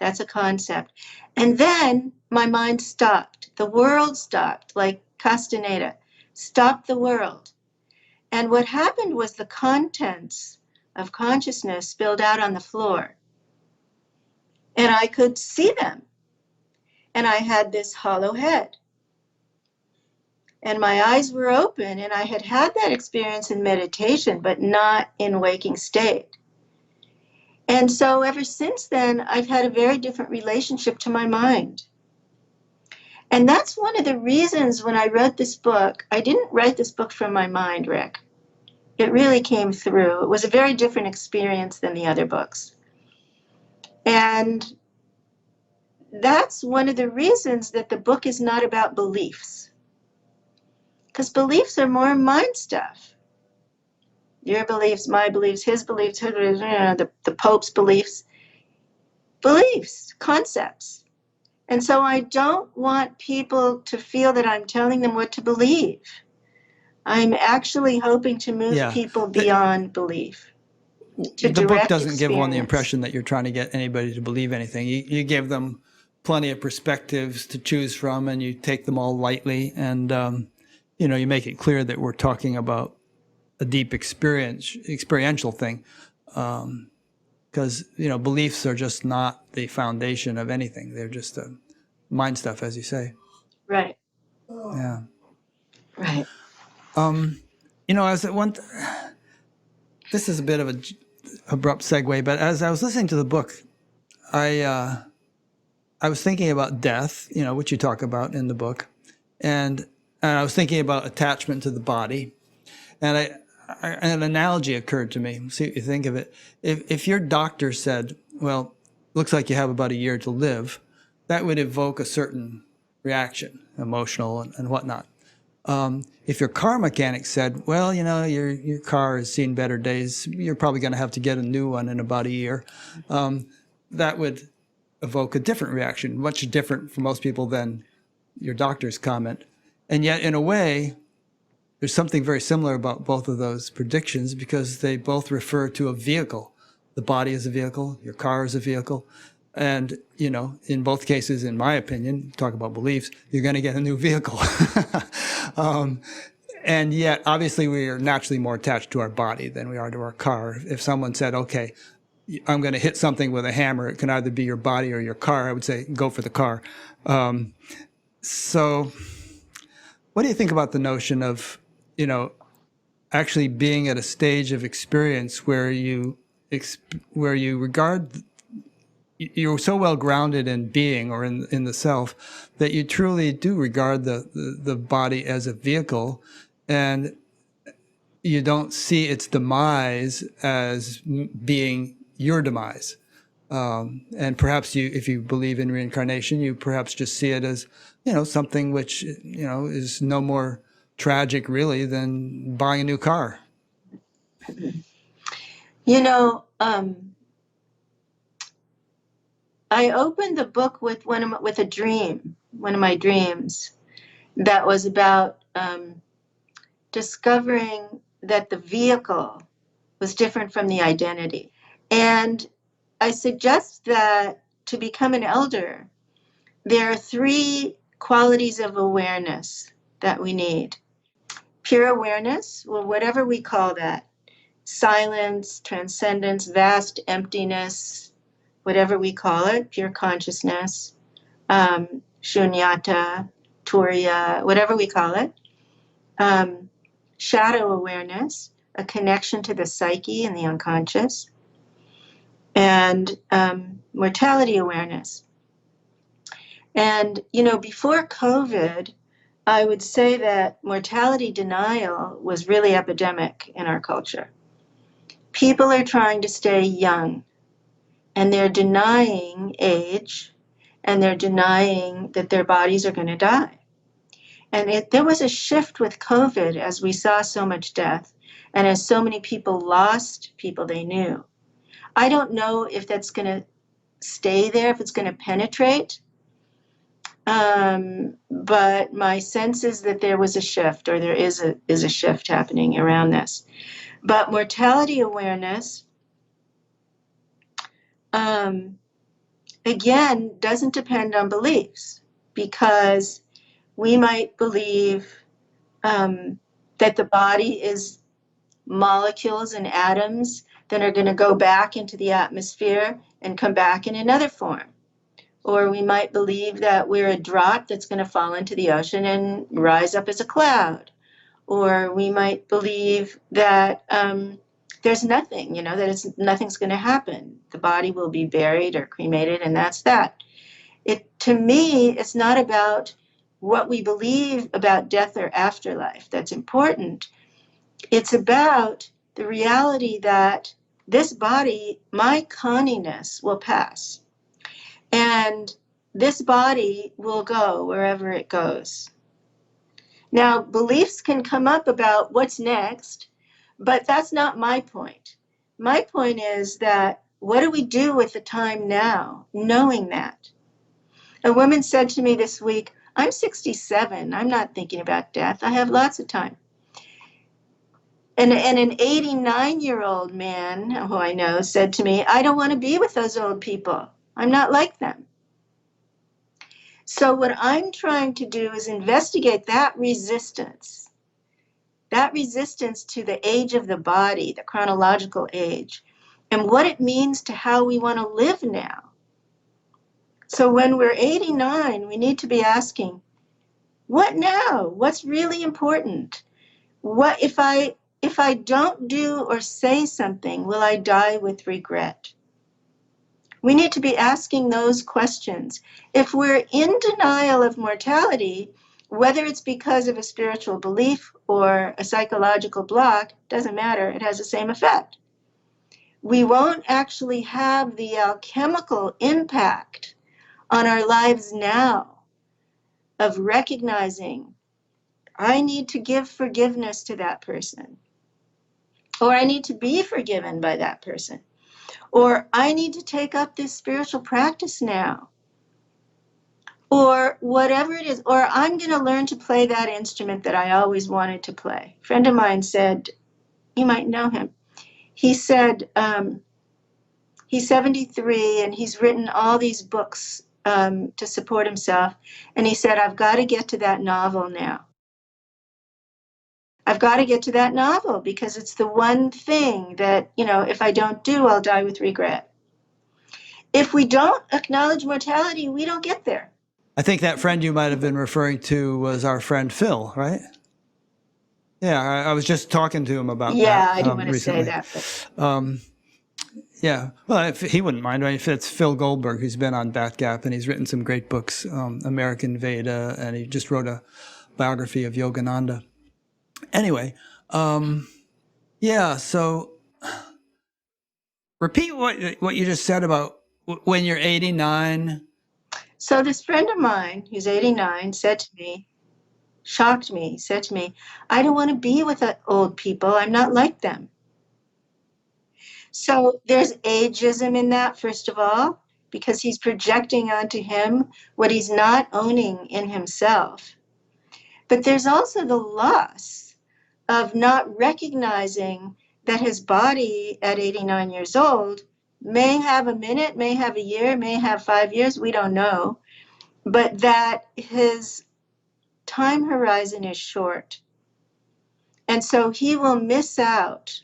That's a concept. And then my mind stopped. The world stopped, like Castaneda. Stopped the world. And what happened was the contents of consciousness spilled out on the floor. And I could see them. And I had this hollow head. And my eyes were open, and I had had that experience in meditation, but not in waking state. And so ever since then, I've had a very different relationship to my mind. And that's one of the reasons when I wrote this book, I didn't write this book from my mind, Rick. It really came through. It was a very different experience than the other books. And that's one of the reasons that the book is not about beliefs. Because beliefs are more mind stuff. Your beliefs, my beliefs, his beliefs, the Pope's beliefs. Beliefs, concepts. And so I don't want people to feel that I'm telling them what to believe. I'm actually hoping to move people beyond belief. The book doesn't give one the impression that you're trying to get anybody to believe anything. You give them plenty of perspectives to choose from, and you take them all lightly. And, you make it clear that we're talking about a deep experiential thing. Because, beliefs are just not the foundation of anything. They're just mind stuff, as you say. Right. Yeah. Right. As it went, this is a bit of an abrupt segue, but as I was listening to the book, I was thinking about death, which you talk about in the book, and I was thinking about attachment to the body, and an analogy occurred to me. See what you think of it. If your doctor said, well, looks like you have about a year to live, that would evoke a certain reaction, emotional and whatnot. If your car mechanic said, well, your car has seen better days, you're probably going to have to get a new one in about a year, that would evoke a different reaction, much different for most people than your doctor's comment. And yet, in a way, there's something very similar about both of those predictions, because they both refer to a vehicle. The body is a vehicle, your car is a vehicle. And, in both cases, in my opinion, talk about beliefs, you're going to get a new vehicle. And yet, obviously, we are naturally more attached to our body than we are to our car. If someone said, okay, I'm going to hit something with a hammer, it can either be your body or your car, I would say, go for the car. So what do you think about the notion of, actually being at a stage of experience where you regard, you're so well grounded in being or in the self that you truly do regard the body as a vehicle, and you don't see its demise as being your demise. And perhaps if you believe in reincarnation, you perhaps just see it as, something which, is no more tragic really than buying a new car. I opened the book with with a dream, one of my dreams, that was about discovering that the vehicle was different from the identity. And I suggest that to become an elder, there are 3 qualities of awareness that we need. Pure awareness, well, whatever we call that, silence, transcendence, vast emptiness, whatever we call it, pure consciousness, shunyata, turiya, whatever we call it. Shadow awareness, a connection to the psyche and the unconscious. and mortality awareness. And, you know, before COVID, I would say that mortality denial was really epidemic in our culture. People are trying to stay young, and they're denying age, and they're denying that their bodies are going to die. And there was a shift with COVID as we saw so much death, and as so many people lost people they knew. I don't know if that's going to stay there, if it's going to penetrate. But my sense is that there was a shift, or there is a shift happening around this. But mortality awareness, again, doesn't depend on beliefs, because we might believe that the body is molecules and atoms that are going to go back into the atmosphere and come back in another form. Or we might believe that we're a drop that's going to fall into the ocean and rise up as a cloud. Or we might believe that there's nothing, you know, that nothing's going to happen. The body will be buried or cremated, and that's that. To me, it's not about what we believe about death or afterlife that's important. It's about the reality that this body, my Conniness, will pass. And this body will go wherever it goes. Now, beliefs can come up about what's next, but that's not my point. My point is that what do we do with the time now, knowing that? A woman said to me this week, I'm 67, I'm not thinking about death, I have lots of time. And an 89-year-old man who I know said to me, I don't want to be with those old people. I'm not like them. So what I'm trying to do is investigate that resistance to the age of the body, the chronological age, and what it means to how we want to live now. So when we're 89, we need to be asking, what now? What's really important? What if I don't do or say something, will I die with regret? We need to be asking those questions. If we're in denial of mortality, whether it's because of a spiritual belief or a psychological block, doesn't matter, it has the same effect. We won't actually have the alchemical impact on our lives now of recognizing, I need to give forgiveness to that person, or I need to be forgiven by that person, or I need to take up this spiritual practice now, or whatever it is, or I'm going to learn to play that instrument that I always wanted to play. A friend of mine said, you might know him, he said, he's 73 and he's written all these books to support himself, and he said, I've got to get to that novel now. I've got to get to that novel because it's the one thing that, you know, if I don't do, I'll die with regret. If we don't acknowledge mortality, we don't get there. I think that friend you might have been referring to was our friend Phil, right? Yeah, I was just talking to him about that. Yeah, I didn't want to recently. say that. But... yeah, well, if he wouldn't mind, right? If it's Phil Goldberg, who's been on Batgap, and he's written some great books, American Veda, and he just wrote a biography of Yogananda. Anyway, yeah, so repeat what you just said about when you're 89. So this friend of mine, who's 89, said to me, shocked me, said to me, I don't want to be with old people. I'm not like them. So there's ageism in that, first of all, because he's projecting onto him what he's not owning in himself. But there's also the loss of not recognizing that his body at 89 years old may have a minute, may have a year, may have 5 years, we don't know, but that his time horizon is short. And so he will miss out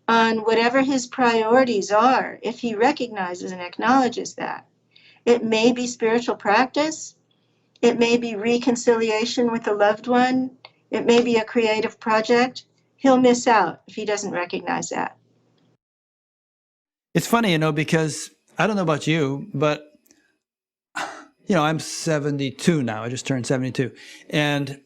on whatever his priorities are if he recognizes and acknowledges that. It may be spiritual practice, it may be reconciliation with a loved one, it may be a creative project. He'll miss out if he doesn't recognize that. It's funny, because I don't know about you, but I'm 72 now. I just turned 72. And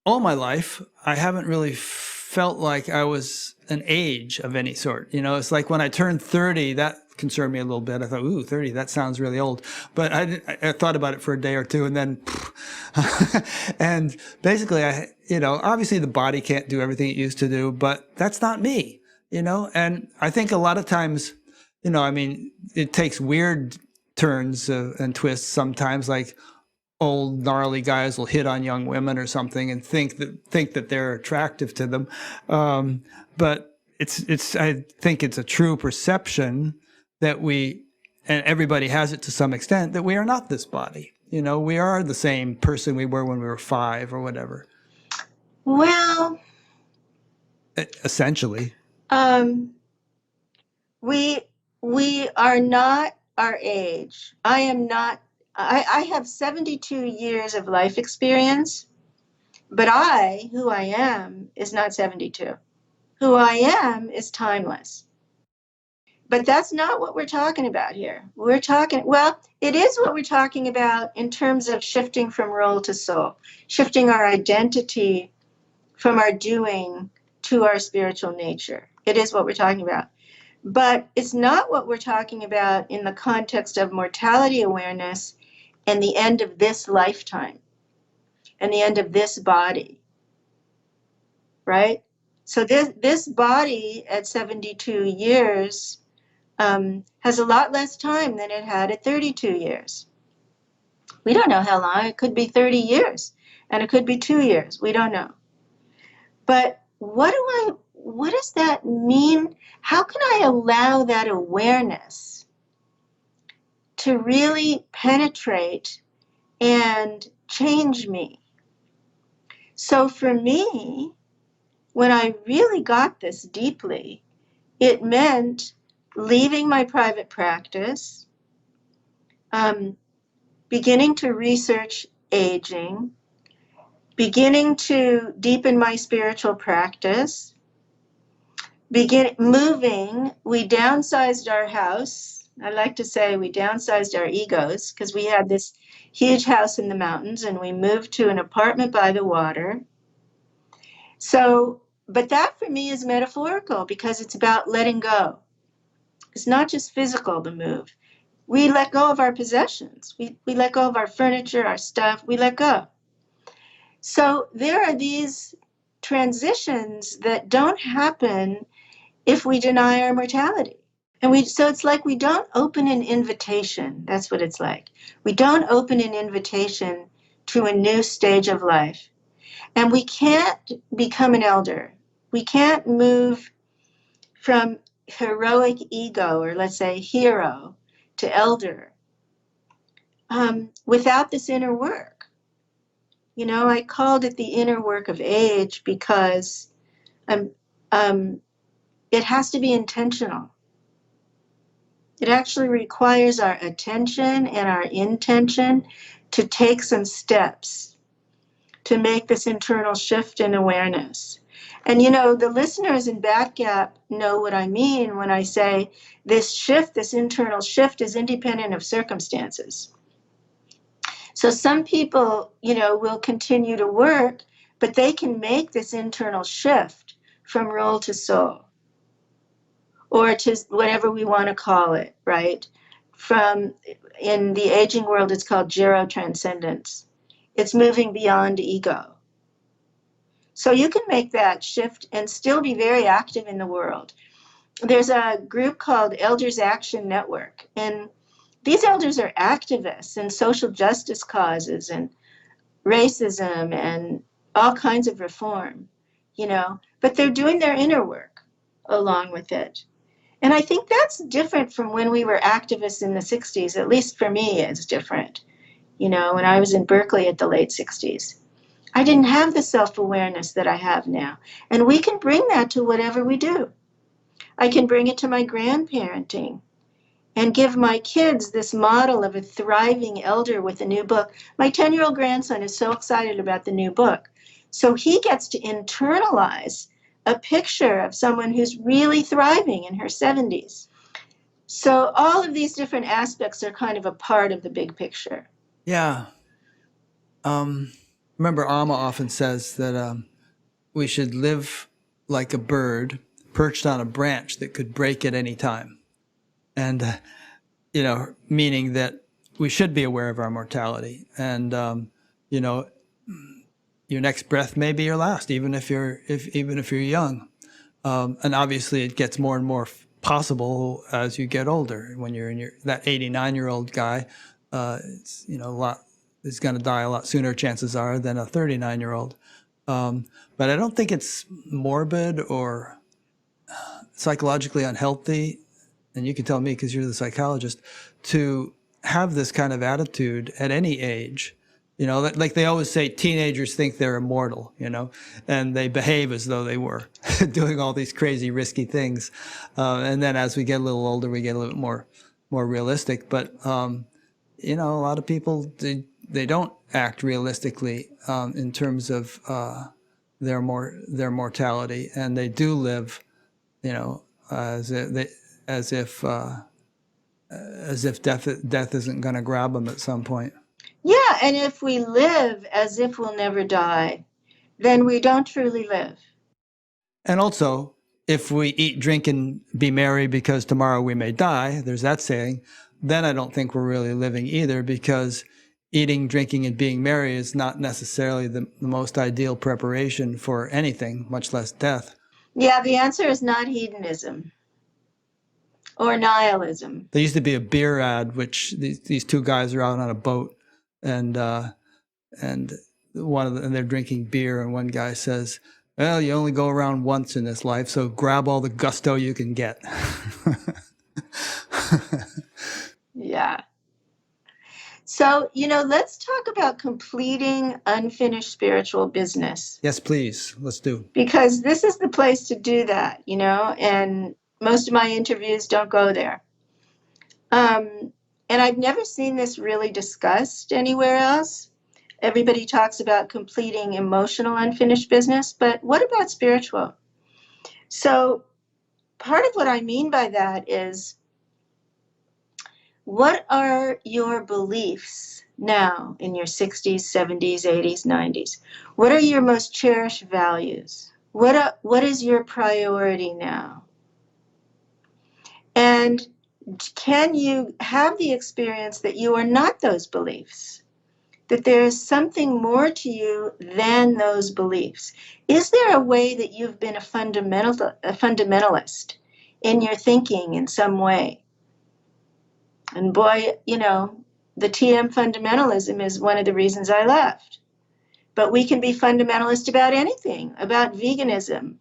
all my life, I haven't really felt like I was an age of any sort. It's like when I turned 30, that concerned me a little bit. I thought, ooh, 30, that sounds really old. But I thought about it for a day or two, and then, and basically, obviously the body can't do everything it used to do, but that's not me, and I think a lot of times, it takes weird turns and twists sometimes, like old gnarly guys will hit on young women or something and think that they're attractive to them. But I think it's a true perception that and everybody has it to some extent, that we are not this body. We are the same person we were when we were 5 or whatever. Well, essentially, we are not our age. I am not. I have 72 years of life experience, but who I am is not 72. Who I am is timeless. But that's not what we're talking about here. It is what we're talking about in terms of shifting from role to soul, shifting our identity from our doing to our spiritual nature. It is what we're talking about. But it's not what we're talking about in the context of mortality awareness and the end of this lifetime and the end of this body, right? So this body at 72 years has a lot less time than it had at 32 years. We don't know how long. It could be 30 years, and it could be 2 years. We don't know. But what does that mean? How can I allow that awareness to really penetrate and change me? So for me, when I really got this deeply, it meant leaving my private practice, beginning to research aging, beginning to deepen my spiritual practice, moving. We downsized our house. I like to say we downsized our egos because we had this huge house in the mountains and we moved to an apartment by the water. So, but that for me is metaphorical because it's about letting go. It's not just physical, the move. We let go of our possessions. We let go of our furniture, our stuff. We let go. So there are these transitions that don't happen if we deny our mortality. So it's like we don't open an invitation. That's what it's like. We don't open an invitation to a new stage of life. And we can't become an elder. We can't move from heroic ego, or let's say hero, to elder without this inner work. I called it the inner work of age because it has to be intentional. It actually requires our attention and our intention to take some steps to make this internal shift in awareness. And the listeners in Bat Gap know what I mean when I say this shift, this internal shift, is independent of circumstances. So some people, will continue to work, but they can make this internal shift from role to soul, or to whatever we want to call it, right? In the aging world, it's called gerotranscendence. It's moving beyond ego. So you can make that shift and still be very active in the world. There's a group called Elders Action Network, and these elders are activists in social justice causes and racism and all kinds of reform, but they're doing their inner work along with it. And I think that's different from when we were activists in the 60s, at least for me, it's different. When I was in Berkeley at the late 60s. I didn't have the self-awareness that I have now. And we can bring that to whatever we do. I can bring it to my grandparenting and give my kids this model of a thriving elder with a new book. My 10-year-old grandson is so excited about the new book. So he gets to internalize a picture of someone who's really thriving in her 70s. So all of these different aspects are kind of a part of the big picture. Yeah. Remember, Amma often says that we should live like a bird perched on a branch that could break at any time. And, meaning that we should be aware of our mortality. And, your next breath may be your last, even if you're young. And obviously it gets more and more possible as you get older. When you're in that 89-year-old guy, it's, a lot is going to die a lot sooner, chances are, than a 39-year-old. But I don't think it's morbid or psychologically unhealthy, and you can tell me because you're the psychologist, to have this kind of attitude at any age. Like they always say, teenagers think they're immortal, and they behave as though they were doing all these crazy, risky things. And then as we get a little older, we get a little bit more realistic. But, a lot of people, they don't act realistically in terms of their mortality, and they do live, as if death isn't going to grab them at some point. Yeah, and if we live as if we'll never die, then we don't truly live. And also, if we eat, drink, and be merry because tomorrow we may die, there's that saying, then I don't think we're really living either, because eating, drinking, and being merry is not necessarily the most ideal preparation for anything, much less death. Yeah, the answer is not hedonism or nihilism. There used to be a beer ad, which these two guys are out on a boat, and they're drinking beer, and one guy says, "Well, you only go around once in this life, so grab all the gusto you can get." Yeah. So, let's talk about completing unfinished spiritual business. Yes, please. Let's do. Because this is the place to do that, and most of my interviews don't go there. And I've never seen this really discussed anywhere else. Everybody talks about completing emotional unfinished business, but what about spiritual? So part of what I mean by that is, what are your beliefs now in your 60s, 70s, 80s, 90s? What are your most cherished values? What is your priority now? And can you have the experience that you are not those beliefs? That there is something more to you than those beliefs? Is there a way that you've been a fundamentalist in your thinking in some way? And boy, the TM fundamentalism is one of the reasons I left. But we can be fundamentalist about anything, about veganism,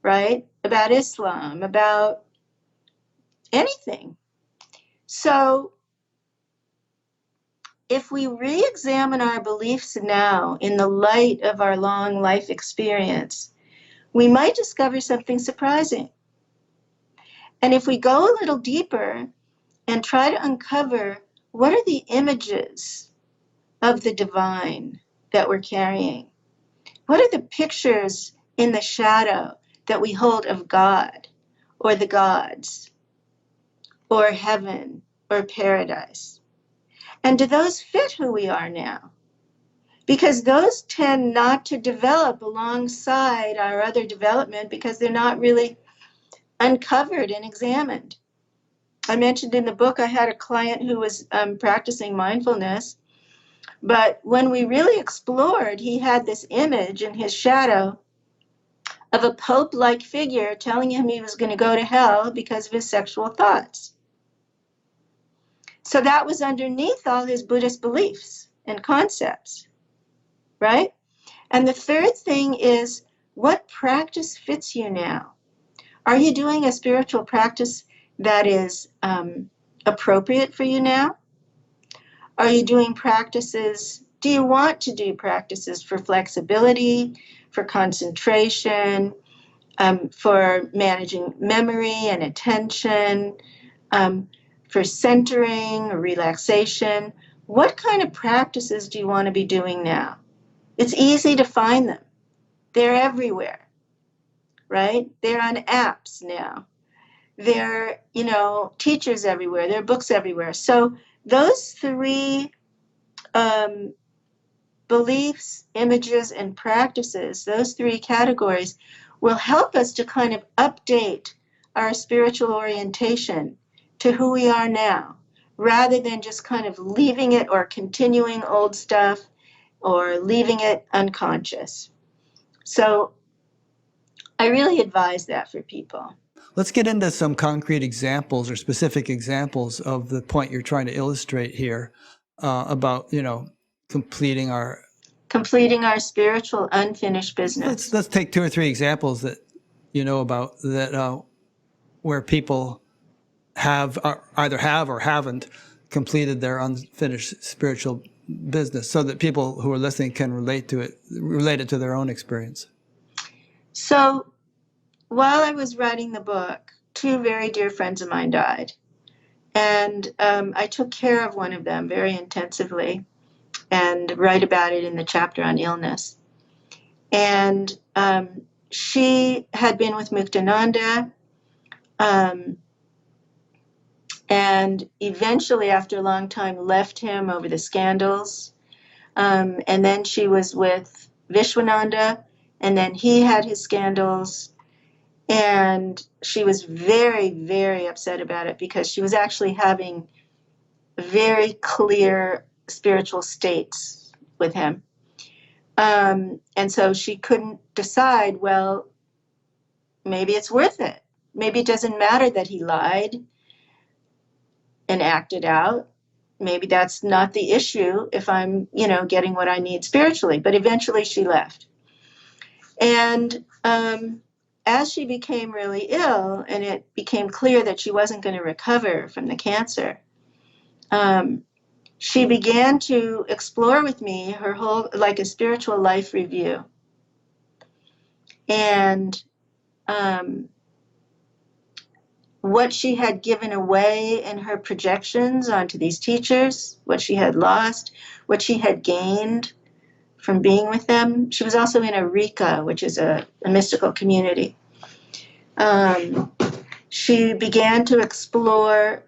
right? About Islam, about anything. So if we re-examine our beliefs now in the light of our long life experience, we might discover something surprising. And if we go a little deeper and try to uncover what are the images of the divine that we're carrying, what are the pictures in the shadow that we hold of God or the gods or heaven or paradise? And do those fit who we are now? Because those tend not to develop alongside our other development because they're not really uncovered and examined. I mentioned in the book I had a client who was practicing mindfulness, but when we really explored, he had this image in his shadow of a Pope-like figure telling him he was going to go to hell because of his sexual thoughts. So that was underneath all his Buddhist beliefs and concepts, right? And the third thing is, what practice fits you now? Are you doing a spiritual practice that is appropriate for you now? Are you doing practices? Do you want to do practices for flexibility, for concentration, for managing memory and attention, for centering or relaxation? What kind of practices do you want to be doing now? It's easy to find them. They're everywhere. right? They're on apps now. There are, teachers everywhere. There are books everywhere. So those three beliefs, images, and practices, those three categories, will help us to kind of update our spiritual orientation to who we are now, rather than just kind of leaving it or continuing old stuff or leaving it unconscious. So I really advise that for people. Let's get into some concrete examples or specific examples of the point you're trying to illustrate here about, completing our spiritual unfinished business. Let's take 2 or 3 examples that you know about that where people either have or haven't completed their unfinished spiritual business, so that people who are listening can relate it to their own experience. So while I was writing the book, 2 very dear friends of mine died. And I took care of one of them very intensively and write about it in the chapter on illness. And she had been with Muktananda, and eventually, after a long time, left him over the scandals. And then she was with Vishwananda, and then he had his scandals. And she was very, very upset about it because she was actually having very clear spiritual states with him. And so she couldn't decide, well, maybe it's worth it. Maybe it doesn't matter that he lied and acted out. Maybe that's not the issue if I'm, getting what I need spiritually. But eventually she left. And as she became really ill and it became clear that she wasn't going to recover from the cancer, she began to explore with me her whole, like a spiritual life review. And what she had given away in her projections onto these teachers, what she had lost, what she had gained from being with them. She was also in a Rika, which is a mystical community. She began to explore,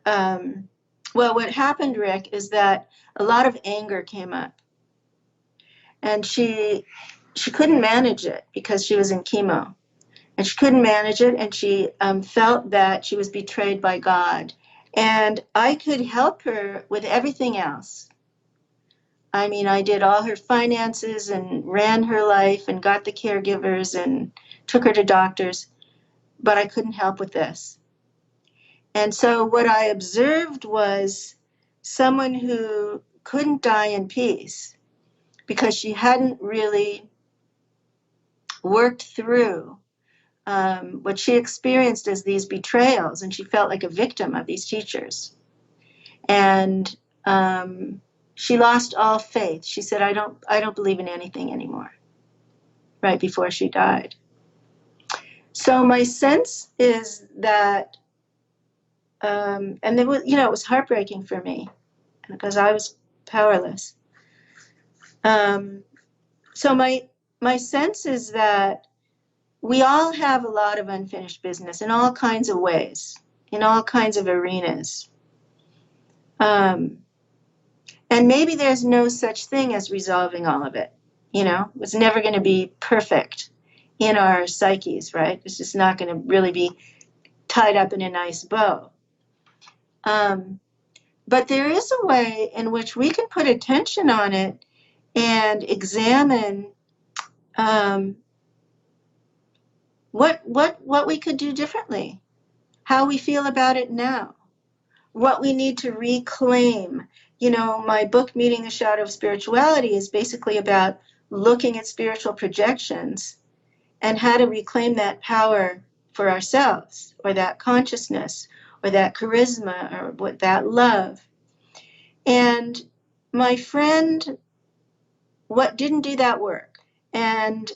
what happened, Rick, is that a lot of anger came up. And she couldn't manage it because she was in chemo. And she couldn't manage it, and she felt that she was betrayed by God. And I could help her with everything else. I mean, I did all her finances and ran her life and got the caregivers and took her to doctors, but I couldn't help with this. And so what I observed was someone who couldn't die in peace because she hadn't really worked through what she experienced as these betrayals, and she felt like a victim of these teachers. And she lost all faith. She said, I don't believe in anything anymore, right before she died. So my sense is that, and it was, it was heartbreaking for me because I was powerless. So my sense is that we all have a lot of unfinished business in all kinds of ways, in all kinds of arenas. And maybe there's no such thing as resolving all of it. It's never going to be perfect in our psyches, right? It's just not going to really be tied up in a nice bow. But there is a way in which we can put attention on it and examine what we could do differently, how we feel about it now, what we need to reclaim. My book, Meeting the Shadow of Spirituality, is basically about looking at spiritual projections and how to reclaim that power for ourselves, or that consciousness, or that charisma, or that love. And my friend didn't do that work. And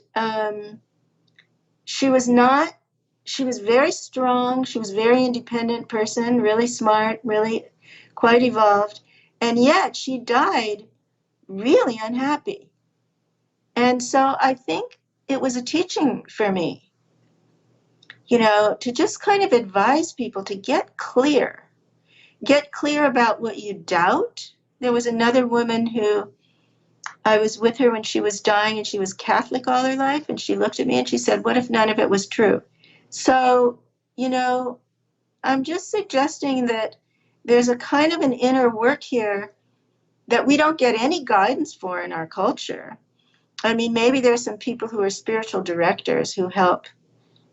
she was very strong. She was a very independent person, really smart, really quite evolved. And yet she died really unhappy. And so I think it was a teaching for me to just kind of advise people to get clear about what you doubt. There was another woman who I was with her when she was dying, and she was Catholic all her life. And she looked at me and she said, "What if none of it was true?" So, I'm just suggesting that there's a kind of an inner work here that we don't get any guidance for in our culture. I mean, maybe there's some people who are spiritual directors who help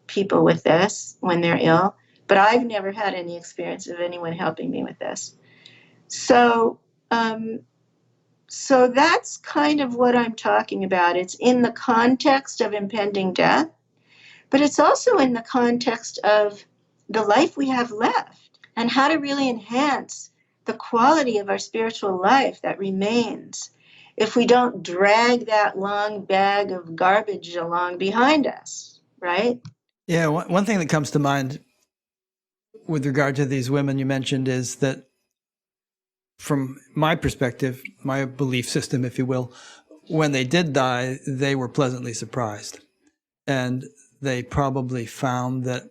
people with this when they're ill, but I've never had any experience of anyone helping me with this. So, so that's kind of what I'm talking about. It's in the context of impending death, but it's also in the context of the life we have left and how to really enhance the quality of our spiritual life that remains if we don't drag that long bag of garbage along behind us, right? Yeah, one thing that comes to mind with regard to these women you mentioned is that, from my perspective, my belief system, if you will, when they did die, they were pleasantly surprised. And they probably found that,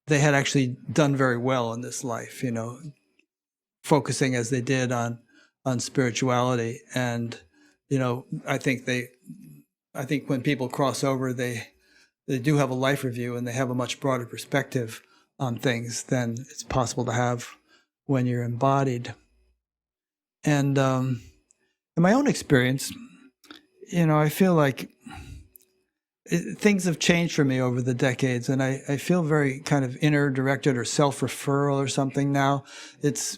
they had actually done very well in this life, focusing as they did on spirituality. And, I think when people cross over, they do have a life review, and they have a much broader perspective on things than it's possible to have when you're embodied. And in my own experience, I feel like things have changed for me over the decades, and I feel very kind of inner directed or self-referral or something now. It's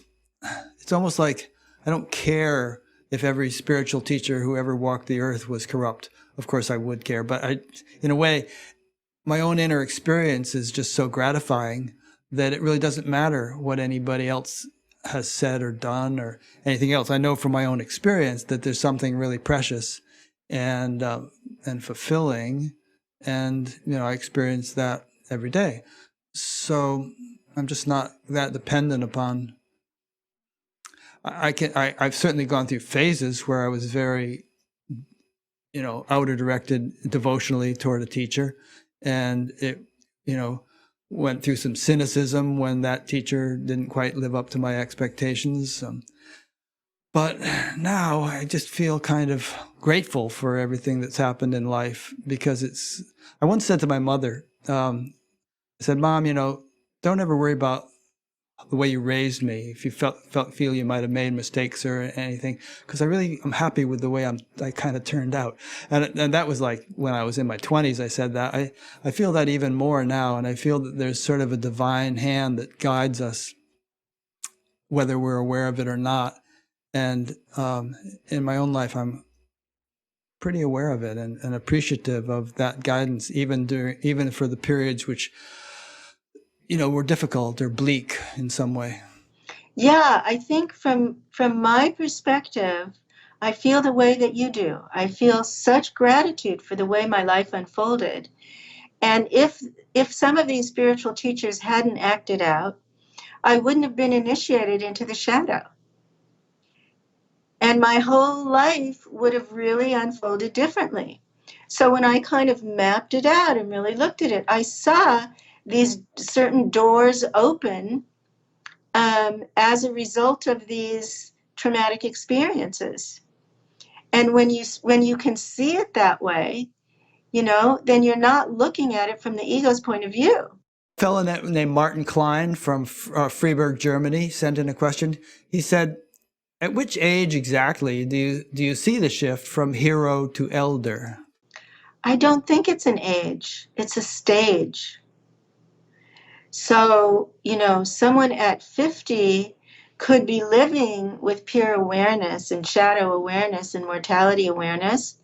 almost like I don't care if every spiritual teacher who ever walked the earth was corrupt. Of course I would care, but in a way, my own inner experience is just so gratifying that it really doesn't matter what anybody else has said or done or anything else. I know from my own experience that there's something really precious and fulfilling, and I experience that every day. So I'm just not that dependent upon. I've certainly gone through phases where I was very, outer directed devotionally toward a teacher, and it, went through some cynicism when that teacher didn't quite live up to my expectations. But now I just feel kind of grateful for everything that's happened in life, because I once said to my mother, I said, "Mom, don't ever worry about the way you raised me. If you feel you might have made mistakes or anything, because I'm happy with the way I kind of turned out." And that was like when I was in my 20s, I said that. I feel that even more now, and I feel that there's sort of a divine hand that guides us, whether we're aware of it or not. And in my own life, I'm pretty aware of it and appreciative of that guidance, even for the periods which, were difficult or bleak in some way. Yeah, I think from my perspective, I feel the way that you do. I feel such gratitude for the way my life unfolded. And if some of these spiritual teachers hadn't acted out, I wouldn't have been initiated into the shadow. And my whole life would have really unfolded differently. So when I kind of mapped it out and really looked at it, I saw these certain doors open as a result of these traumatic experiences. And when you can see it that way, then you're not looking at it from the ego's point of view. A fellow named Martin Klein from Freiburg, Germany, sent in a question. He said, "At which age exactly do you see the shift from hero to elder?" I don't think it's an age, it's a stage. So, someone at 50 could be living with pure awareness and shadow awareness and mortality awareness,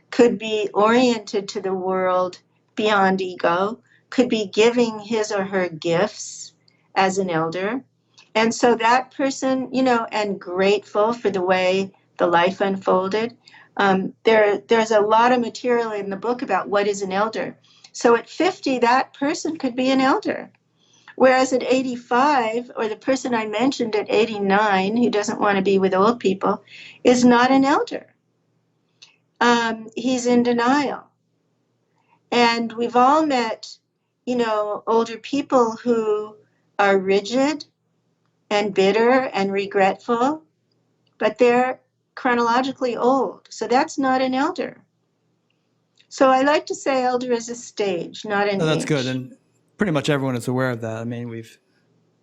could be oriented to the world beyond ego, could be giving his or her gifts as an elder. And so that person, and grateful for the way the life unfolded. There's a lot of material in the book about what is an elder. So at 50, that person could be an elder. Whereas at 85, or the person I mentioned at 89, who doesn't want to be with old people, is not an elder. He's in denial. And we've all met, older people who are rigid and bitter and regretful, but they're chronologically old. So that's not an elder. So I like to say elder is a stage, not an So that's age. good. And pretty much everyone is aware of that. I mean, we've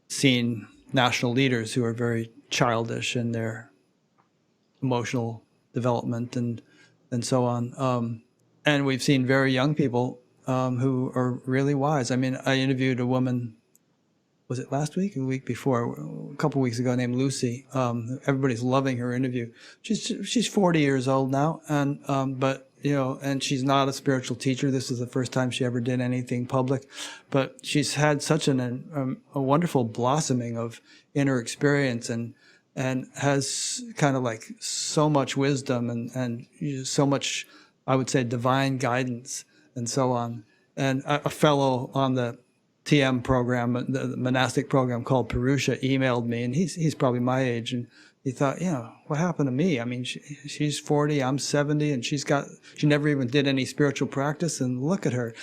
seen national leaders who are very childish in their emotional development and so on. And we've seen very young people who are really wise. I mean, I interviewed a woman, was it last week or the week before, a couple of weeks ago, named Lucy. Everybody's loving her interview. She's 40 years old now, and but and she's not a spiritual teacher. This is the first time she ever did anything public, but she's had such a wonderful blossoming of inner experience and has kind of like so much wisdom and so much, I would say, divine guidance and so on. And a fellow on the TM program, the monastic program called Purusha, emailed me, and he's probably my age, and he thought, what happened to me? I mean, she's 40, I'm 70, and she never even did any spiritual practice, and look at her.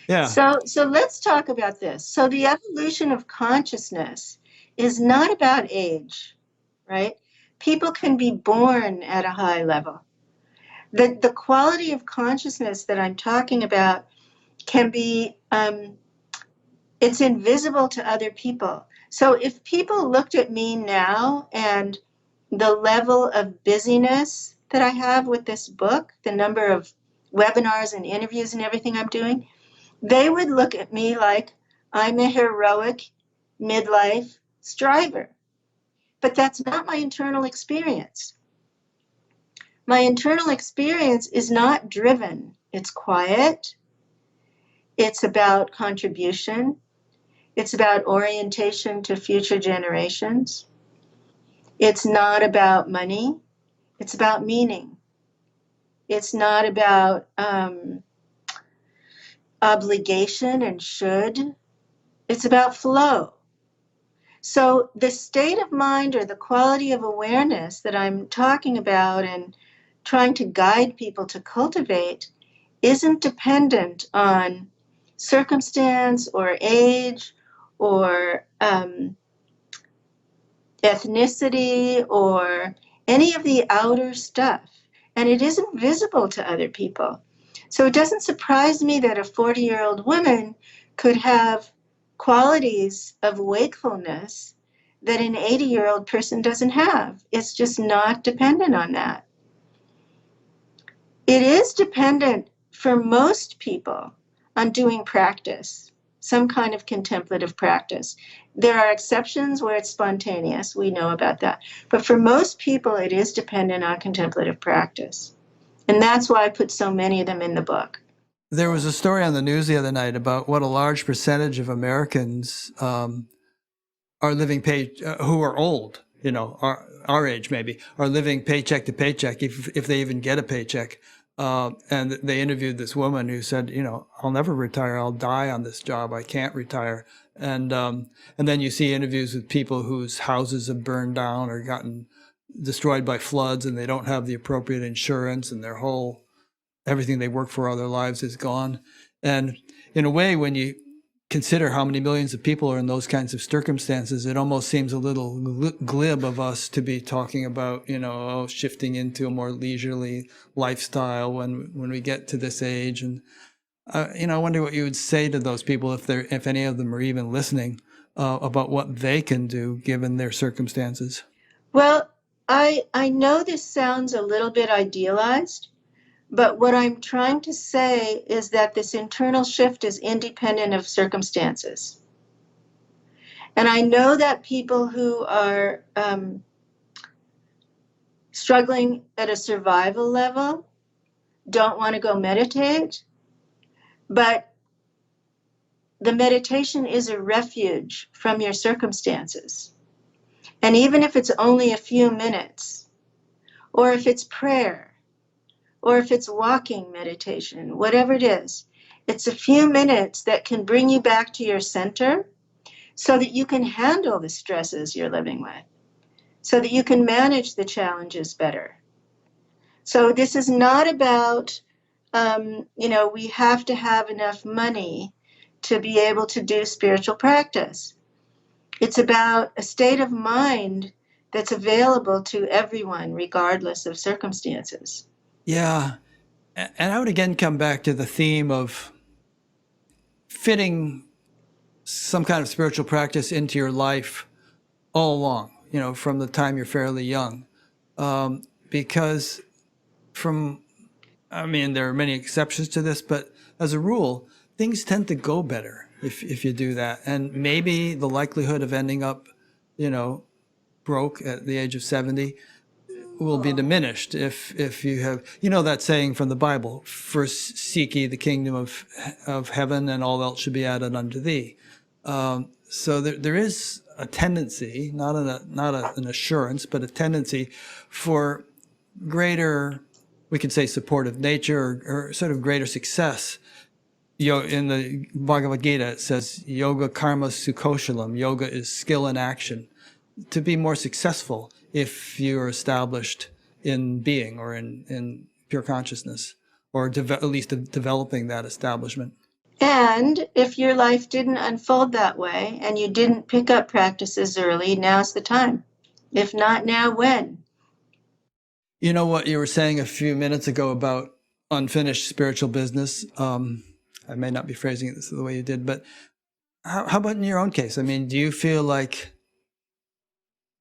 Yeah. So let's talk about this. So the evolution of consciousness is not about age, right? People can be born at a high level. The quality of consciousness that I'm talking about can be, it's invisible to other people. So if people looked at me now and the level of busyness that I have with this book, the number of webinars and interviews and everything I'm doing, they would look at me like I'm a heroic midlife striver. But that's not my internal experience. My internal experience is not driven. It's quiet. It's about contribution. It's about orientation to future generations. It's not about money. It's about meaning. It's not about obligation and should. It's about flow. So the state of mind or the quality of awareness that I'm talking about and trying to guide people to cultivate isn't dependent on circumstance or age or ethnicity or any of the outer stuff. And it isn't visible to other people. So it doesn't surprise me that a 40-year-old woman could have qualities of wakefulness that an 80-year-old person doesn't have. It's just not dependent on that. It is dependent for most people on doing practice, some kind of contemplative practice. There are exceptions where it's spontaneous. We know about that. But for most people, it is dependent on contemplative practice. And that's why I put so many of them in the book. There was a story on the news the other night about what a large percentage of Americans are living who are old, our age maybe, are living paycheck to paycheck if they even get a paycheck. And they interviewed this woman who said, I'll never retire. I'll die on this job. I can't retire. And then you see interviews with people whose houses have burned down or gotten destroyed by floods, and they don't have the appropriate insurance, and everything they worked for all their lives is gone. And in a way, when you consider how many millions of people are in those kinds of circumstances, it almost seems a little glib of us to be talking about, shifting into a more leisurely lifestyle when we get to this age. And, I wonder what you would say to those people if any of them are even listening about what they can do given their circumstances. Well, I know this sounds a little bit idealized, but what I'm trying to say is that this internal shift is independent of circumstances. And I know that people who are struggling at a survival level don't want to go meditate, but the meditation is a refuge from your circumstances. And even if it's only a few minutes, or if it's prayer, or if it's walking meditation, whatever it is, it's a few minutes that can bring you back to your center so that you can handle the stresses you're living with, so that you can manage the challenges better. So this is not about we have to have enough money to be able to do spiritual practice. It's about a state of mind that's available to everyone, regardless of circumstances. Yeah. And I would again come back to the theme of fitting some kind of spiritual practice into your life all along, from the time you're fairly young. Because there are many exceptions to this, but as a rule, things tend to go better if you do that. And maybe the likelihood of ending up, broke at the age of 70 will be diminished if you have, that saying from the Bible, first seek ye the kingdom of heaven and all else should be added unto thee. So there is a tendency, not an assurance, but a tendency for greater, we could say, supportive nature or sort of greater success. In the Bhagavad Gita, it says, yoga karma sukoshalam. Yoga is skill in action. To be more successful if you're established in being or in pure consciousness, or at least developing that establishment. And if your life didn't unfold that way and you didn't pick up practices early, now's the time. If not now, when? You know what you were saying a few minutes ago about unfinished spiritual business? I may not be phrasing it the way you did, but how about in your own case? Do you feel like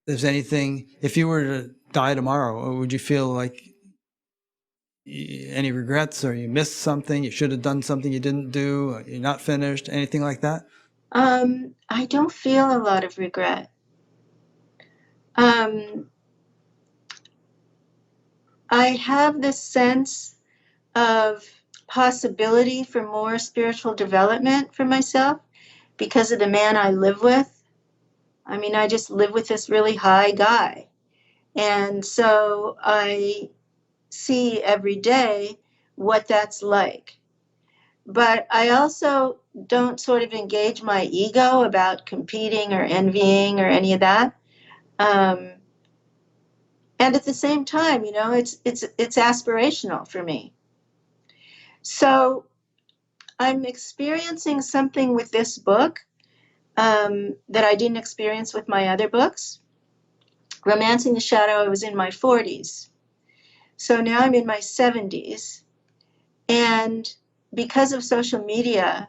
there's anything, if you were to die tomorrow, would you feel like any regrets, or you missed something, you should have done something you didn't do, or you're not finished, anything like that? I don't feel a lot of regret. I have this sense of possibility for more spiritual development for myself because of the man I live with. I just live with this really high guy. And so I see every day what that's like. But I also don't sort of engage my ego about competing or envying or any of that. And at the same time, it's aspirational for me. So I'm experiencing something with this book that I didn't experience with my other books. Romancing the Shadow, I was in my 40s. So now I'm in my 70s. And because of social media,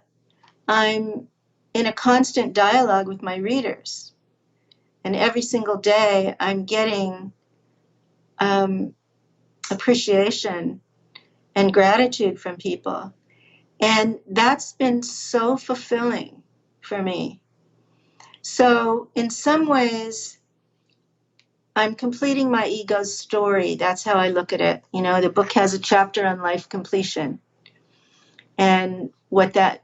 I'm in a constant dialogue with my readers. And every single day I'm getting appreciation and gratitude from people. And that's been so fulfilling for me. So in some ways, I'm completing my ego's story. That's how I look at it. The book has a chapter on life completion. And what that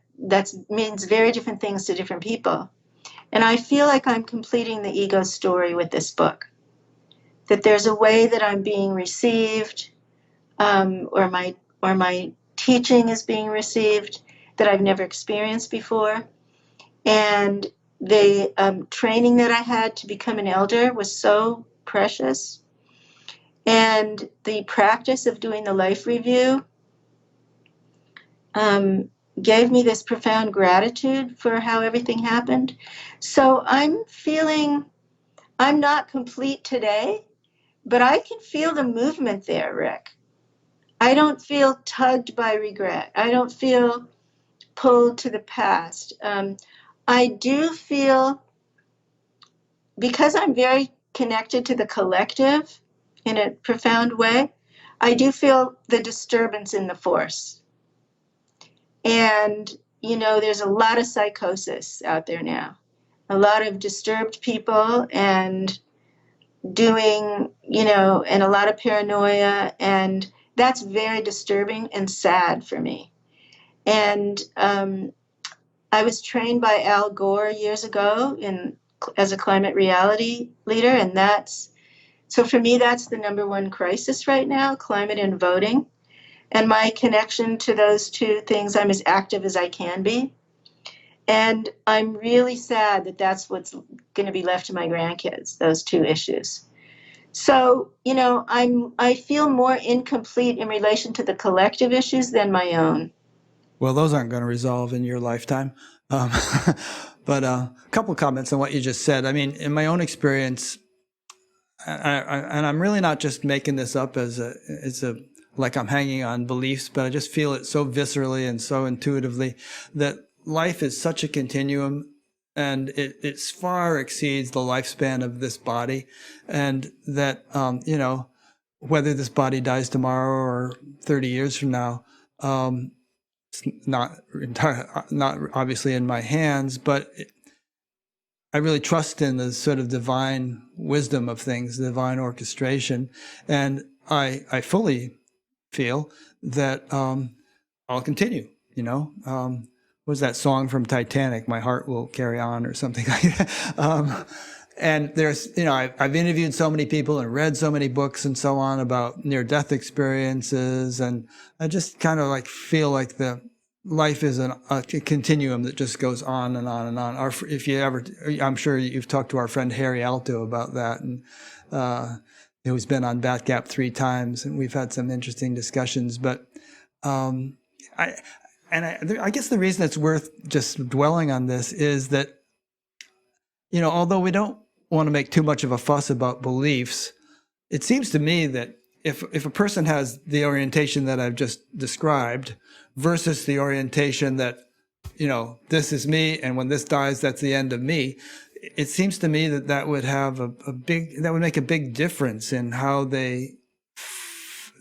means very different things to different people. And I feel like I'm completing the ego story with this book. That there's a way that I'm being received, or my teaching is being received that I've never experienced before. And the training that I had to become an elder was so precious. And the practice of doing the life review gave me this profound gratitude for how everything happened. So I'm feeling I'm not complete today, but I can feel the movement there, Rick. I don't feel tugged by regret. I don't feel pulled to the past. I do feel, because I'm very connected to the collective in a profound way, I do feel the disturbance in the force. And, there's a lot of psychosis out there now, a lot of disturbed people and doing, and a lot of paranoia. And that's very disturbing and sad for me. And I was trained by Al Gore years ago as a climate reality leader. And so for me, that's the number one crisis right now, climate and voting. And my connection to those two things, I'm as active as I can be. And I'm really sad that that's what's going to be left to my grandkids, those two issues. So, I feel more incomplete in relation to the collective issues than my own. Well, those aren't going to resolve in your lifetime. Um, but a couple comments on what you just said. I mean, in my own experience, and I'm really not just making this up as like I'm hanging on beliefs, but I just feel it so viscerally and so intuitively that life is such a continuum, and it far exceeds the lifespan of this body, and that whether this body dies tomorrow or 30 years from now, it's not obviously in my hands, but I really trust in the sort of divine wisdom of things, the divine orchestration, and I fully feel that I'll continue. What was that song from Titanic? My heart will carry on, or something like that. And there's, I've interviewed so many people and read so many books and so on about near-death experiences, and I just kind of like feel like the life is a continuum that just goes on and on and on. I'm sure you've talked to our friend Harry Alto about that, and who's been on Batgap 3 times, and we've had some interesting discussions. But I guess the reason it's worth just dwelling on this is that, although we don't want to make too much of a fuss about beliefs, it seems to me that if a person has the orientation that I've just described versus the orientation that, this is me, and when this dies, that's the end of me, it seems to me that would have that would make a big difference in how they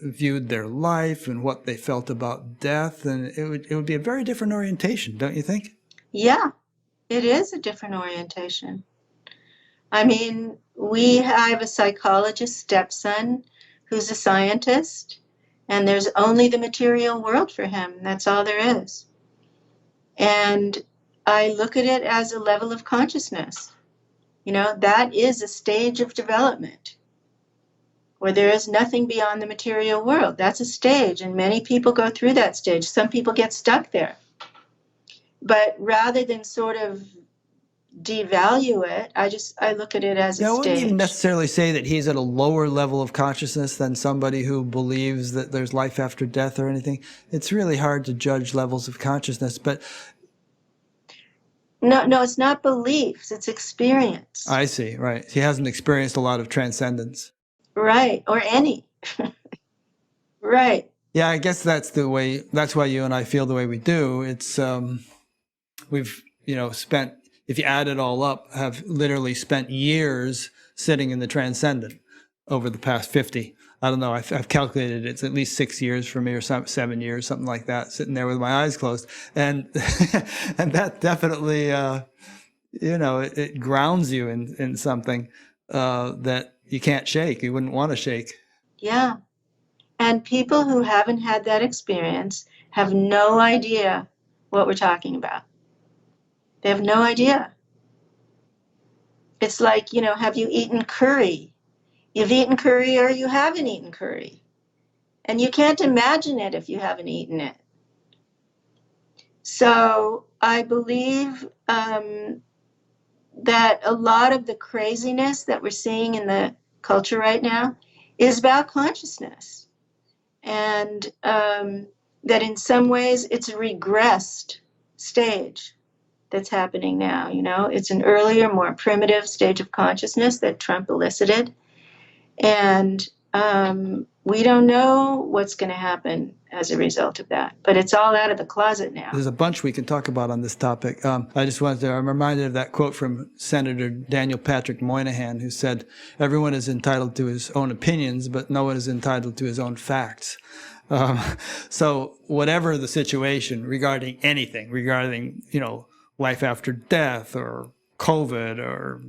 viewed their life and what they felt about death, and it would be a very different orientation, don't you think? Yeah, it is a different orientation. I mean, we have a psychologist stepson who's a scientist, and there's only the material world for him. That's all there is. And I look at it as a level of consciousness. That is a stage of development where there is nothing beyond the material world. That's a stage, and many people go through that stage. Some people get stuck there. But rather than sort of devalue it, I look at it as a I stage. wouldn't even necessarily say that he's at a lower level of consciousness than somebody who believes that there's life after death or anything. It's really hard to judge levels of consciousness, but no, it's not beliefs, it's experience. I see, right. He hasn't experienced a lot of transcendence. Right, or any. Right. Yeah, I guess that's why you and I feel the way we do. It's we've spent, if you add it all up, have literally spent years sitting in the transcendent over the past 50. I don't know. I've calculated it's at least 6 years for me, or 7 years, something like that, sitting there with my eyes closed. And and that definitely, it grounds you in something that you can't shake. You wouldn't want to shake. Yeah. And people who haven't had that experience have no idea what we're talking about. They have no idea. It's like, have you eaten curry? You've eaten curry or you haven't eaten curry. And you can't imagine it if you haven't eaten it. So I believe that a lot of the craziness that we're seeing in the culture right now is about consciousness. And that in some ways it's a regressed stage that's happening now. It's an earlier, more primitive stage of consciousness that Trump elicited. And we don't know what's going to happen as a result of that, but it's all out of the closet now. There's a bunch we can talk about on this topic. I'm reminded of that quote from Senator Daniel Patrick Moynihan, who said, "Everyone is entitled to his own opinions, but no one is entitled to his own facts." So whatever the situation regarding anything, life after death or COVID or,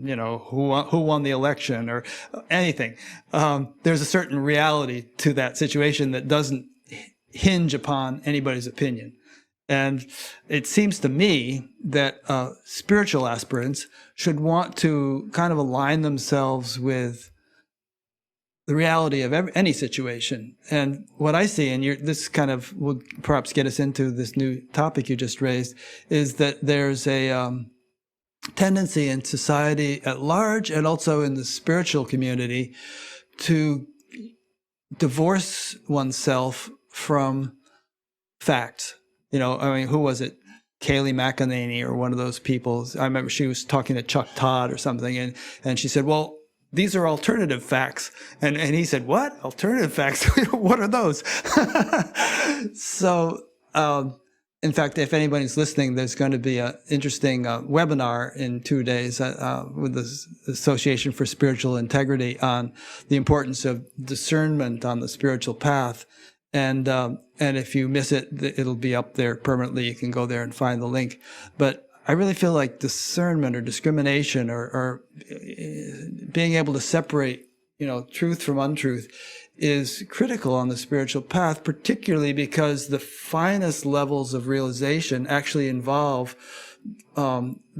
who won the election or anything, there's a certain reality to that situation that doesn't hinge upon anybody's opinion. And it seems to me that spiritual aspirants should want to kind of align themselves with the reality of any situation. And what I see, and this kind of will perhaps get us into this new topic you just raised, is that there's a tendency in society at large and also in the spiritual community to divorce oneself from facts. You know, I mean, who was it? Kayleigh McEnany or one of those people. I remember she was talking to Chuck Todd or something, and she said, well, these are alternative facts. And he said, what? Alternative facts? What are those? So, in fact, if anybody's listening, there's going to be an interesting webinar in 2 days with the Association for Spiritual Integrity on the importance of discernment on the spiritual path. And if you miss it, it'll be up there permanently. You can go there and find the link. But I really feel like discernment or discrimination or being able to separate, you know, truth from untruth is critical on the spiritual path, particularly because the finest levels of realization actually involve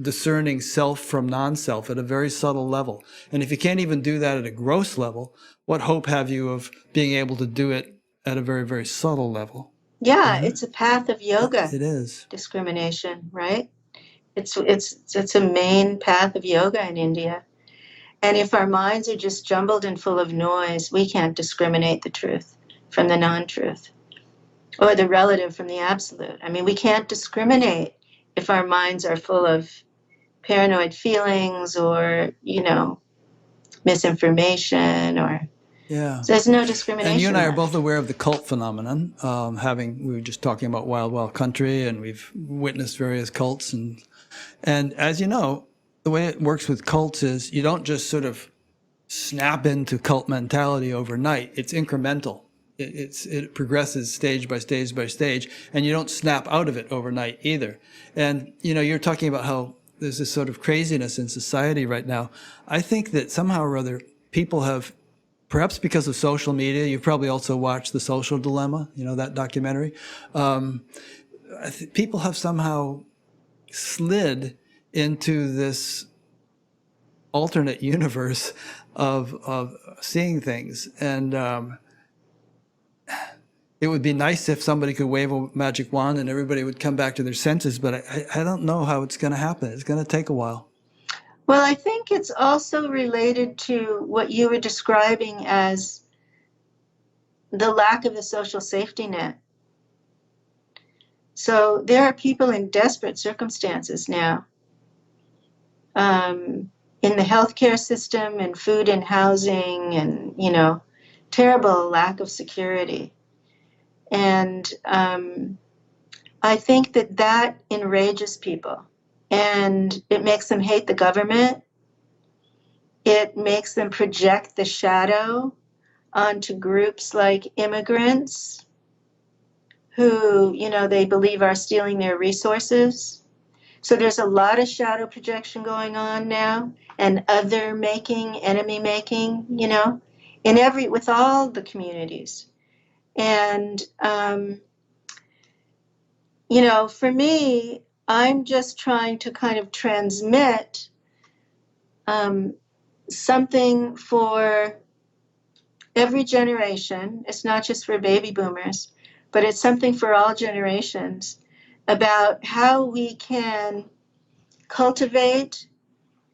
discerning self from non-self at a very subtle level. And if you can't even do that at a gross level, what hope have you of being able to do it at a very, very subtle level? Yeah, it's a path of yoga. It is. Discrimination, right? It's a main path of yoga in India. And if our minds are just jumbled and full of noise, we can't discriminate the truth from the non-truth or the relative from the absolute. I mean, we can't discriminate if our minds are full of paranoid feelings or, you know, misinformation or... Yeah. So there's no discrimination. And you and I are left. both aware of the cult phenomenon. We were just talking about Wild Wild Country, and we've witnessed various cults. And as you know, the way it works with cults is you don't just sort of snap into cult mentality overnight. It's incremental. It progresses stage by stage by stage, and you don't snap out of it overnight either. And, you know, you're talking about how there's this sort of craziness in society right now. I think that somehow or other people have, perhaps because of social media, you've probably also watched The Social Dilemma, you know, that documentary. People have somehow slid into this alternate universe of seeing things. And it would be nice if somebody could wave a magic wand and everybody would come back to their senses, but I don't know how it's going to happen. It's going to take a while. Well, I think it's also related to what you were describing as the lack of a social safety net. So there are people in desperate circumstances now in the healthcare system and food and housing and, you know, terrible lack of security. And I think that enrages people. And it makes them hate the government. It makes them project the shadow onto groups like immigrants who, you know, they believe are stealing their resources. So there's a lot of shadow projection going on now, and other making, enemy making, you know, with all the communities. And, you know, for me, I'm just trying to kind of transmit something for every generation. It's not just for baby boomers, but it's something for all generations about how we can cultivate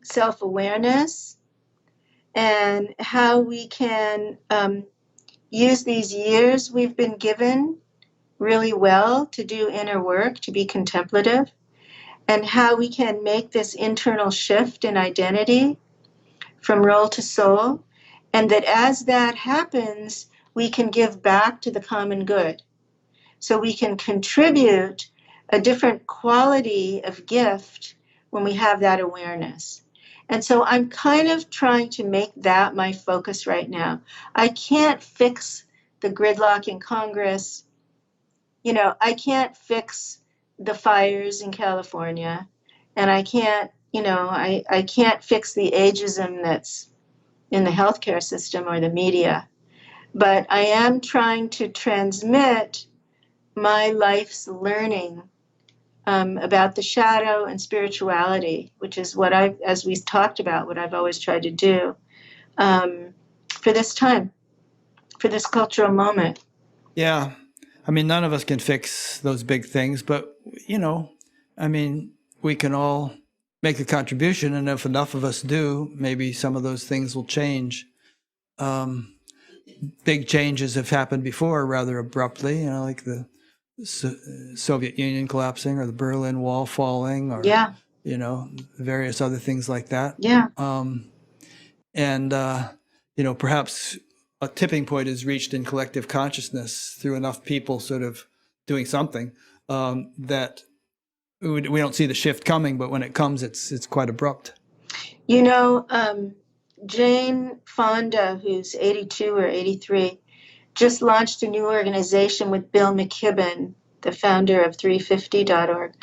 self-awareness and how we can use these years we've been given really well to do inner work, to be contemplative, and how we can make this internal shift in identity from role to soul, and that as that happens, we can give back to the common good. So we can contribute a different quality of gift when we have that awareness. And so I'm kind of trying to make that my focus right now. I can't fix the gridlock in Congress. You know, I can't fix the fires in California, and I can't, you know, I can't fix the ageism that's in the healthcare system or the media, but I am trying to transmit my life's learning about the shadow and spirituality, which is what as we talked about, what I've always tried to do for this time, for this cultural moment. Yeah. I mean, none of us can fix those big things, but, you know, I mean, we can all make a contribution, and if enough of us do, maybe some of those things will change. big changes have happened before rather abruptly, like the Soviet Union collapsing or the Berlin Wall falling or, Yeah. Various other things like that. Yeah. And, perhaps a tipping point is reached in collective consciousness through enough people sort of doing something that we don't see the shift coming, but when it comes, it's quite abrupt. Jane Fonda, who's 82 or 83, just launched a new organization with Bill McKibben, the founder of 350.org,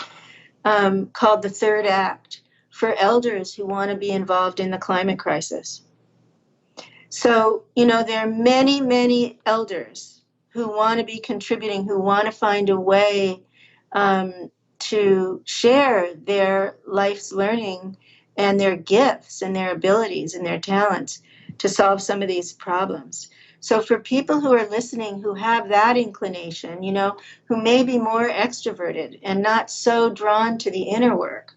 called The Third Act, for elders who want to be involved in the climate crisis. So, there are many, many elders who want to be contributing, who want to find a way to share their life's learning and their gifts and their abilities and their talents to solve some of these problems. So for people who are listening who have that inclination, who may be more extroverted and not so drawn to the inner work,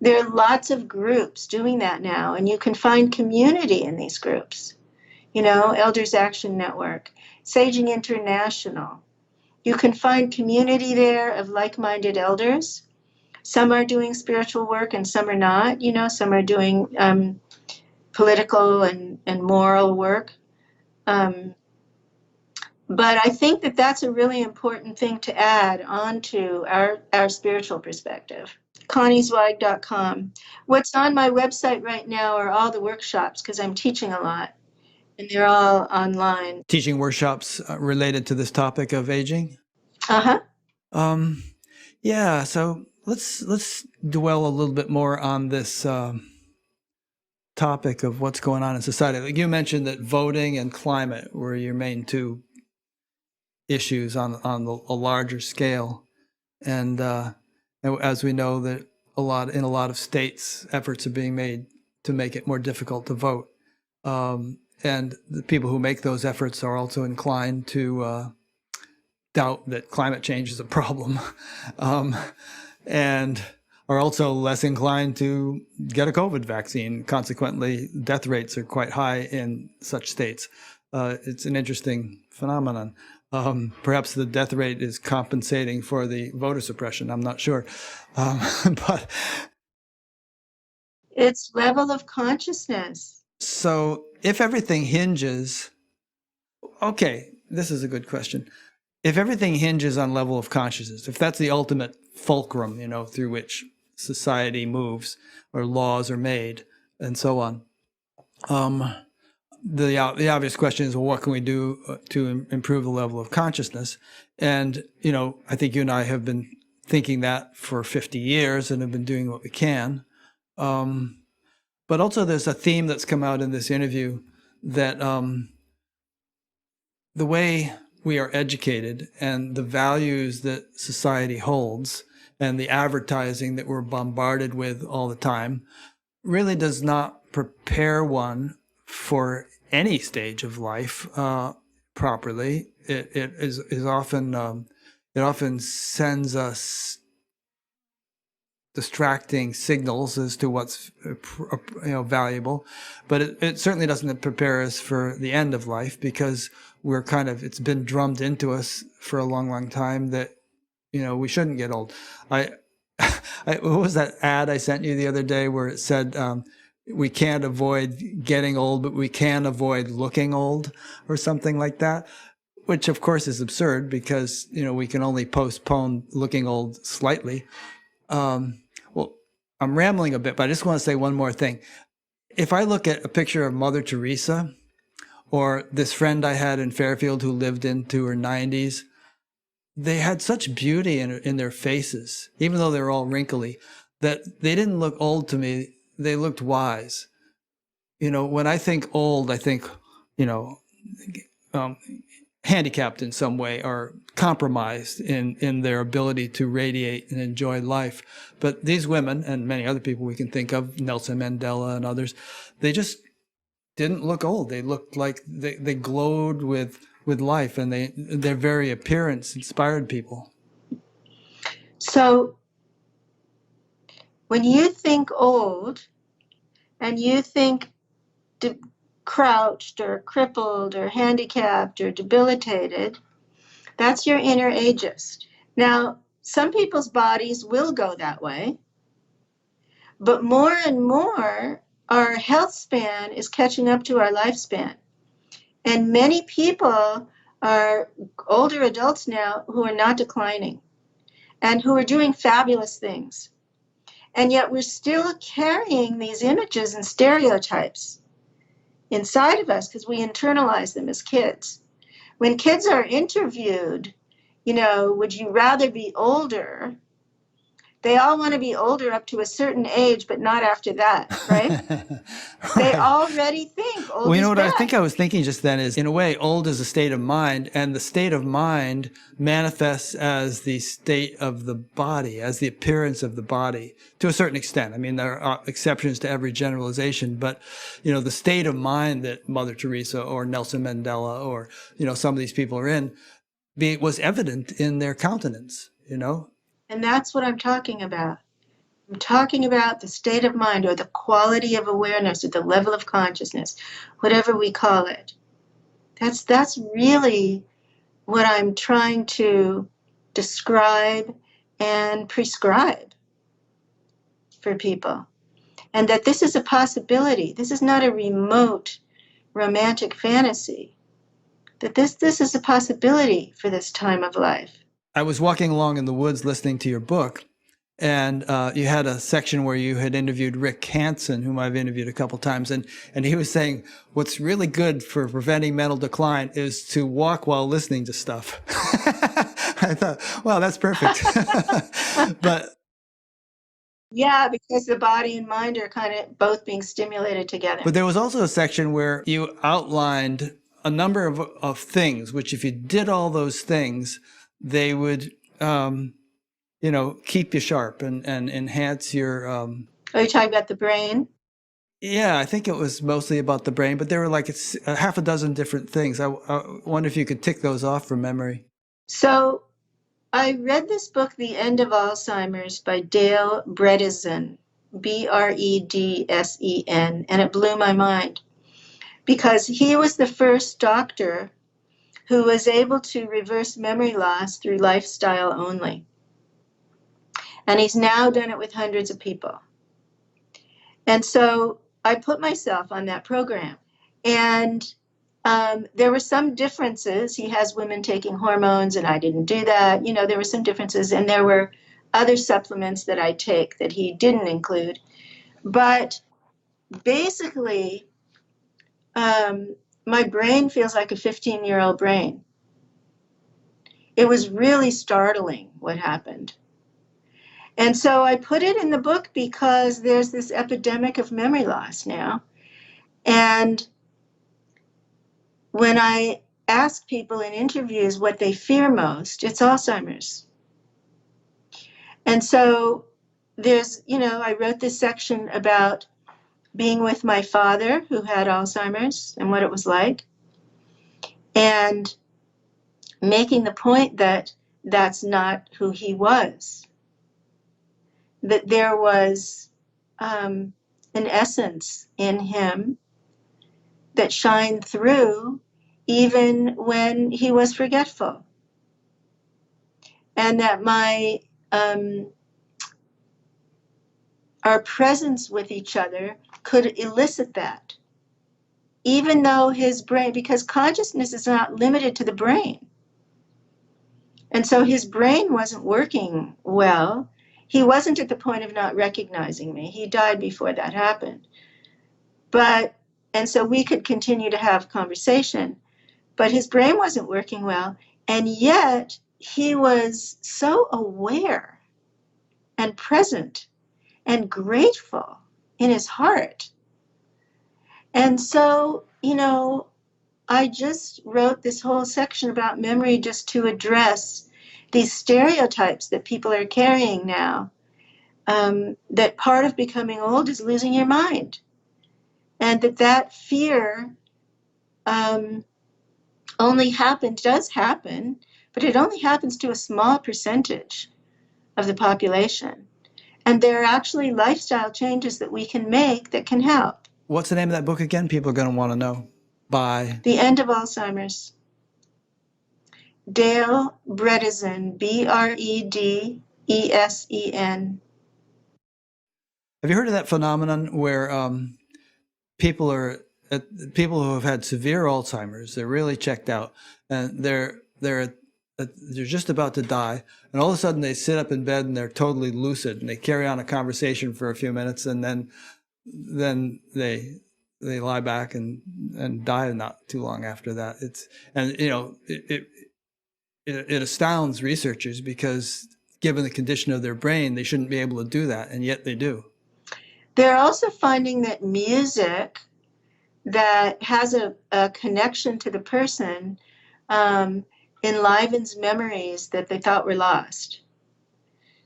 there are lots of groups doing that now, and you can find community in these groups. Elders Action Network, Saging International. You can find community there of like-minded elders. Some are doing spiritual work and some are not. Some are doing political and moral work. But I think that that's a really important thing to add onto our spiritual perspective. ConnieZweig.com. What's on my website right now are all the workshops because I'm teaching a lot, and they're all online. Teaching workshops related to this topic of aging. Yeah. So let's dwell a little bit more on this topic of what's going on in society. Like you mentioned that voting and climate were your main two issues on a larger scale, and as we know that in a lot of states, efforts are being made to make it more difficult to vote, and the people who make those efforts are also inclined to doubt that climate change is a problem, and are also less inclined to get a COVID vaccine. Consequently, death rates are quite high in such states. It's an interesting phenomenon. Perhaps the death rate is compensating for the voter suppression. I'm not sure. But it's level of consciousness. So if everything hinges, okay, this is a good question. If everything hinges on level of consciousness, if that's the ultimate fulcrum, through which society moves or laws are made and so on, the obvious question is, well, what can we do to improve the level of consciousness? And, I think you and I have been thinking that for 50 years and have been doing what we can. But also there's a theme that's come out in this interview that the way we are educated and the values that society holds and the advertising that we're bombarded with all the time really does not prepare one for any stage of life properly. It is often it often sends us distracting signals as to what's valuable, but it certainly doesn't prepare us for the end of life, because we're it's been drummed into us for a long, long time that we shouldn't get old. What was that ad I sent you the other day where it said we can't avoid getting old, but we can avoid looking old, or something like that? Which of course is absurd, because we can only postpone looking old slightly. Well, I'm rambling a bit, but I just want to say one more thing. If I look at a picture of Mother Teresa, or this friend I had in Fairfield who lived into her 90s, they had such beauty in their faces, even though they were all wrinkly, that they didn't look old to me. They looked wise. When I think old, I think, handicapped in some way, or compromised in their ability to radiate and enjoy life. But these women, and many other people we can think of, Nelson Mandela and others, they just didn't look old. They looked like they glowed with life, and their very appearance inspired people. So when you think old and you think crouched or crippled or handicapped or debilitated. That's your inner ageist. Now, some people's bodies will go that way, but more and more, our health span is catching up to our lifespan. And many people are older adults now who are not declining and who are doing fabulous things. And yet we're still carrying these images and stereotypes inside of us because we internalize them as kids. When kids are interviewed, would you rather be older? They all want to be older up to a certain age, but not after that, right? They already think old Well, you is know what bad. I think I was thinking just then is, in a way, old is a state of mind, and the state of mind manifests as the state of the body, as the appearance of the body, to a certain extent. I mean, there are exceptions to every generalization, but, the state of mind that Mother Teresa or Nelson Mandela or, some of these people are in, was evident in their countenance, And that's what I'm talking about. I'm talking about the state of mind or the quality of awareness or the level of consciousness, whatever we call it. That's really what I'm trying to describe and prescribe for people. And that this is a possibility. This is not a remote romantic fantasy. That this is a possibility for this time of life. I was walking along in the woods listening to your book, and you had a section where you had interviewed Rick Hansen, whom I've interviewed a couple times, and he was saying what's really good for preventing mental decline is to walk while listening to stuff. I thought, wow, that's perfect. But yeah, because the body and mind are kind of both being stimulated together. But there was also a section where you outlined a number of things, which if you did all those things, they would, keep you sharp and enhance your. Are you talking about the brain? Yeah, I think it was mostly about the brain, but there were like a half a dozen different things. I wonder if you could tick those off from memory. So I read this book, The End of Alzheimer's by Dale Bredesen, Bredsen, and it blew my mind because he was the first doctor who was able to reverse memory loss through lifestyle only. And he's now done it with hundreds of people. And so I put myself on that program. And there were some differences. He has women taking hormones, and I didn't do that. There were some differences. And there were other supplements that I take that he didn't include. But basically, my brain feels like a 15-year-old brain. It was really startling what happened. And so I put it in the book because there's this epidemic of memory loss now. And when I ask people in interviews what they fear most, it's Alzheimer's. And so there's, I wrote this section about being with my father who had Alzheimer's and what it was like, and making the point that that's not who he was, that there was an essence in him that shined through even when he was forgetful, and that our presence with each other could elicit that, even though his brain, because consciousness is not limited to the brain. And so his brain wasn't working well. He wasn't at the point of not recognizing me. He died before that happened. And so we could continue to have conversation, but his brain wasn't working well. And yet he was so aware and present and grateful in his heart. And so, I just wrote this whole section about memory just to address these stereotypes that people are carrying now, that part of becoming old is losing your mind. And that fear does happen, but it only happens to a small percentage of the population. And there are actually lifestyle changes that we can make that can help. what's the name of that book again? People are going to want to know. By The End of Alzheimer's. Dale Bredesen, Bredesen. Have you heard of that phenomenon where people who have had severe Alzheimer's, they're really checked out, and they're just about to die, and all of a sudden they sit up in bed and they're totally lucid, and they carry on a conversation for a few minutes, and then they lie back and die not too long after that. It astounds researchers, because given the condition of their brain, they shouldn't be able to do that, and yet they do. They're also finding that music that has a connection to the person enlivens memories that they thought were lost.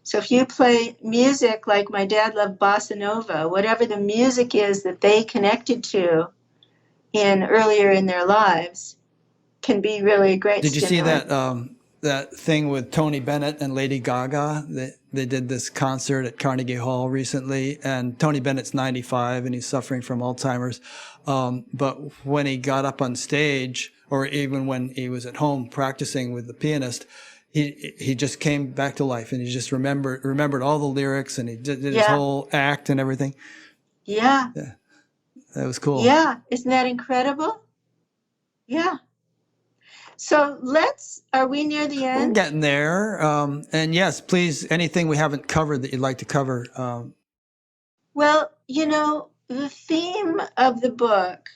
So if you play music like my dad loved bossa nova, whatever the music is that they connected to earlier in their lives can be really a great Did you stimulant. see that thing with Tony Bennett and Lady Gaga? They did this concert at Carnegie Hall recently, and Tony Bennett's 95 and he's suffering from Alzheimer's. But when he got up on stage, or even when he was at home practicing with the pianist, he just came back to life, and he just remembered all the lyrics, and he did his whole act and everything. Yeah. That was cool. Yeah. Isn't that incredible? Yeah. So are we near the end? We're getting there. And yes, please, anything we haven't covered that you'd like to cover. Well, the theme of the book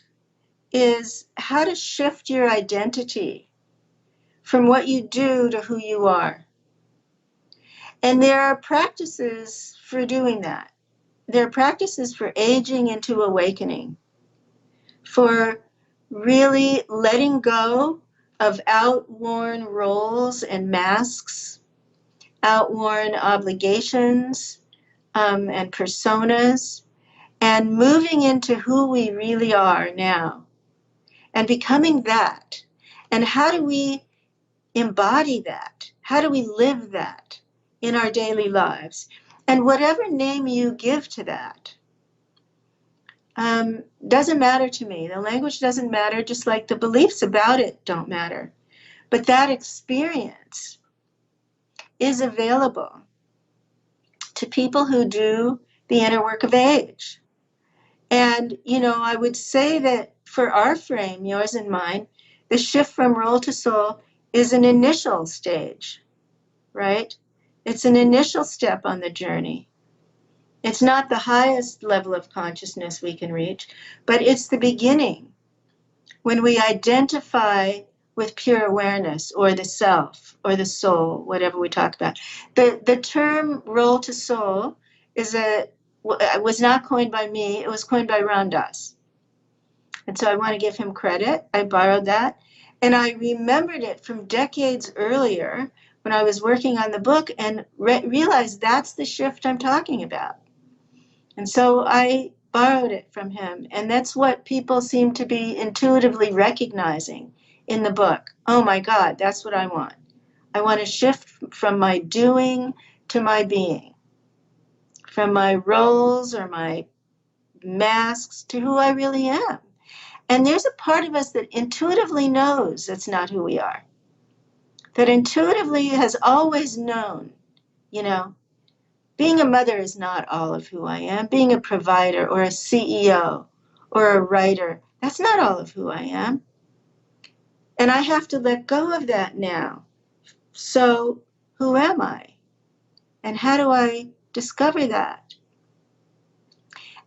is how to shift your identity from what you do to who you are. And there are practices for doing that. There are practices for aging into awakening, for really letting go of outworn roles and masks, outworn obligations and personas, and moving into who we really are now and becoming that. And how do we embody that? How do we live that in our daily lives? And whatever name you give to that doesn't matter to me. The language doesn't matter, just like the beliefs about it don't matter. But that experience is available to people who do the inner work of age. And, I would say that for our frame, yours and mine, the shift from role to soul is an initial stage, right? It's an initial step on the journey. It's not the highest level of consciousness we can reach, but it's the beginning when we identify with pure awareness, or the self, or the soul, whatever we talk about. The term role to soul was not coined by me, it was coined by Ram Dass. And so I want to give him credit. I borrowed that. And I remembered it from decades earlier when I was working on the book, and realized that's the shift I'm talking about. And so I borrowed it from him. And that's what people seem to be intuitively recognizing in the book. Oh my God, that's what I want. I want to shift from my doing to my being, from my roles or my masks to who I really am. And there's a part of us that intuitively knows that's not who we are, that intuitively has always known, being a mother is not all of who I am. Being a provider or a CEO or a writer, that's not all of who I am. And I have to let go of that now. So who am I? And how do I discover that?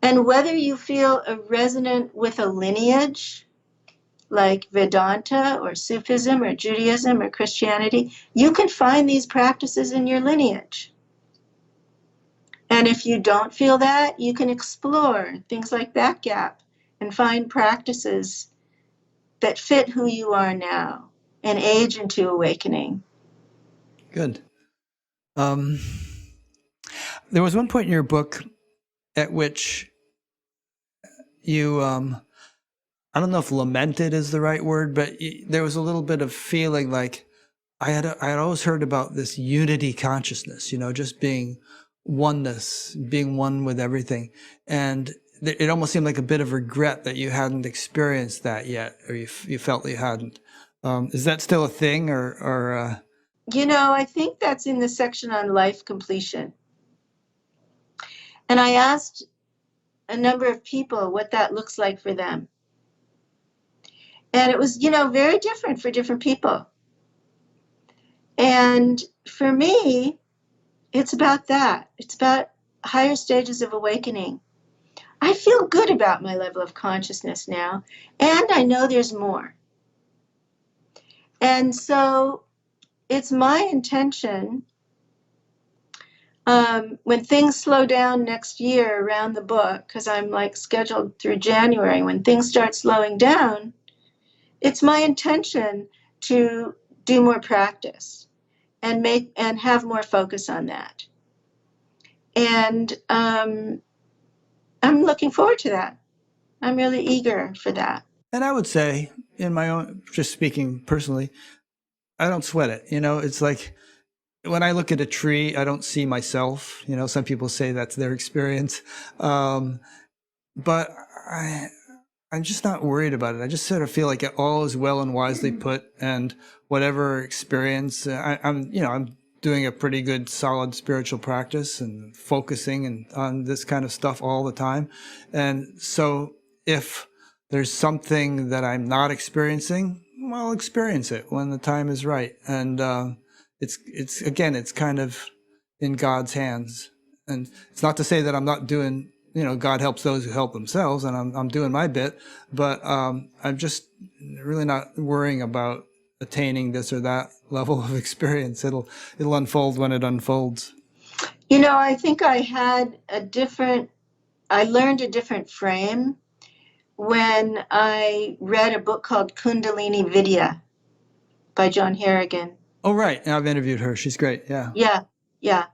And whether you feel resonant with a lineage like Vedanta or Sufism or Judaism or Christianity, you can find these practices in your lineage. And if you don't feel that, you can explore things like Bat Gap and find practices that fit who you are now and age into awakening. Good. There was one point in your book at which you, I don't know if lamented is the right word, but there was a little bit of feeling like I had always heard about this unity consciousness, just being oneness, being one with everything. And it almost seemed like a bit of regret that you hadn't experienced that yet, or you felt that you hadn't. Is that still a thing, or? I think that's in the section on life completion. And I asked a number of people what that looks like for them. And it was, very different for different people. And for me, it's about that. It's about higher stages of awakening. I feel good about my level of consciousness now, and I know there's more. And so it's my intention, when things slow down next year around the book, because I'm like scheduled through January, when things start slowing down, it's my intention to do more practice and have more focus on that. And I'm looking forward to that. I'm really eager for that. And I would say, in my own, just speaking personally, I don't sweat it. It's like when I look at a tree, I don't see myself. Some people say that's their experience. But I'm just not worried about it. I just sort of feel like all is well and wisely put, and whatever experience, I'm doing a pretty good, solid spiritual practice and focusing on this kind of stuff all the time. And so if there's something that I'm not experiencing, well, I'll experience it when the time is right. And it's kind of in God's hands. And it's not to say that I'm not doing, God helps those who help themselves, and I'm doing my bit, but I'm just really not worrying about attaining this or that level of experience. It'll unfold when it unfolds. I think I learned a different frame when I read a book called Kundalini Vidya by John Harrigan. Oh, right. I've interviewed her. She's great. Yeah. Yeah.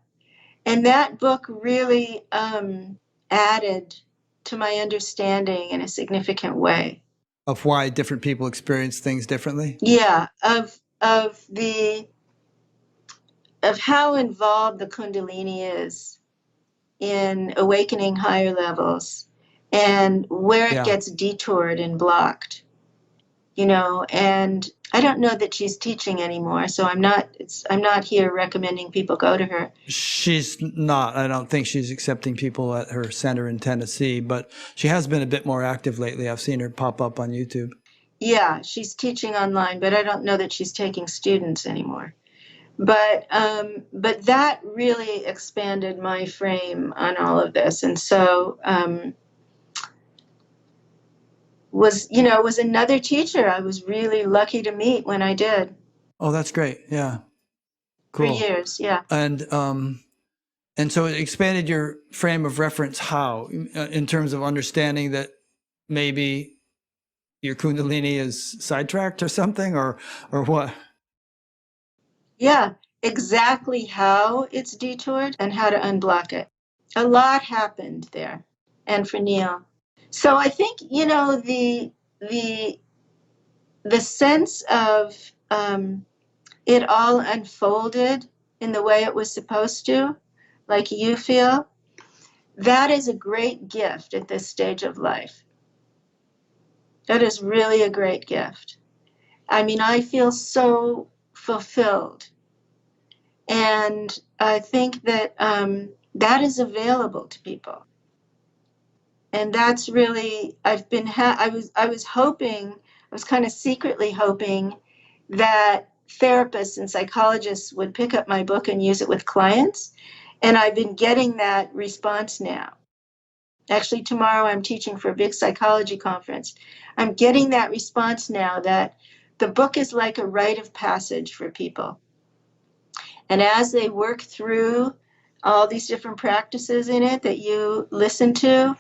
And that book really added to my understanding in a significant way. Of why different people experience things differently? Yeah, of how involved the Kundalini is in awakening higher levels, and where it gets detoured and blocked. And I don't know that she's teaching anymore, so I'm not here recommending people go to her. She's not. I don't think she's accepting people at her center in Tennessee, but she has been a bit more active lately. I've seen her pop up on YouTube. Yeah, she's teaching online, but I don't know that she's taking students anymore. But that really expanded my frame on all of this, and so was another teacher I was really lucky to meet when I did. Oh, that's great. Yeah. Cool. For years, yeah. And so it expanded your frame of reference how? In terms of understanding that maybe your Kundalini is sidetracked or something, or what? Yeah, exactly how it's detoured and how to unblock it. A lot happened there, and for Neil. So I think, the sense of it all unfolded in the way it was supposed to, like you feel, that is a great gift at this stage of life. That is really a great gift. I mean, I feel so fulfilled. And I think that that is available to people. And that's really, I was kind of secretly hoping that therapists and psychologists would pick up my book and use it with clients. And I've been getting that response now. Actually, tomorrow I'm teaching for a big psychology conference. I'm getting that response now that the book is like a rite of passage for people. And as they work through all these different practices in it that you listen to,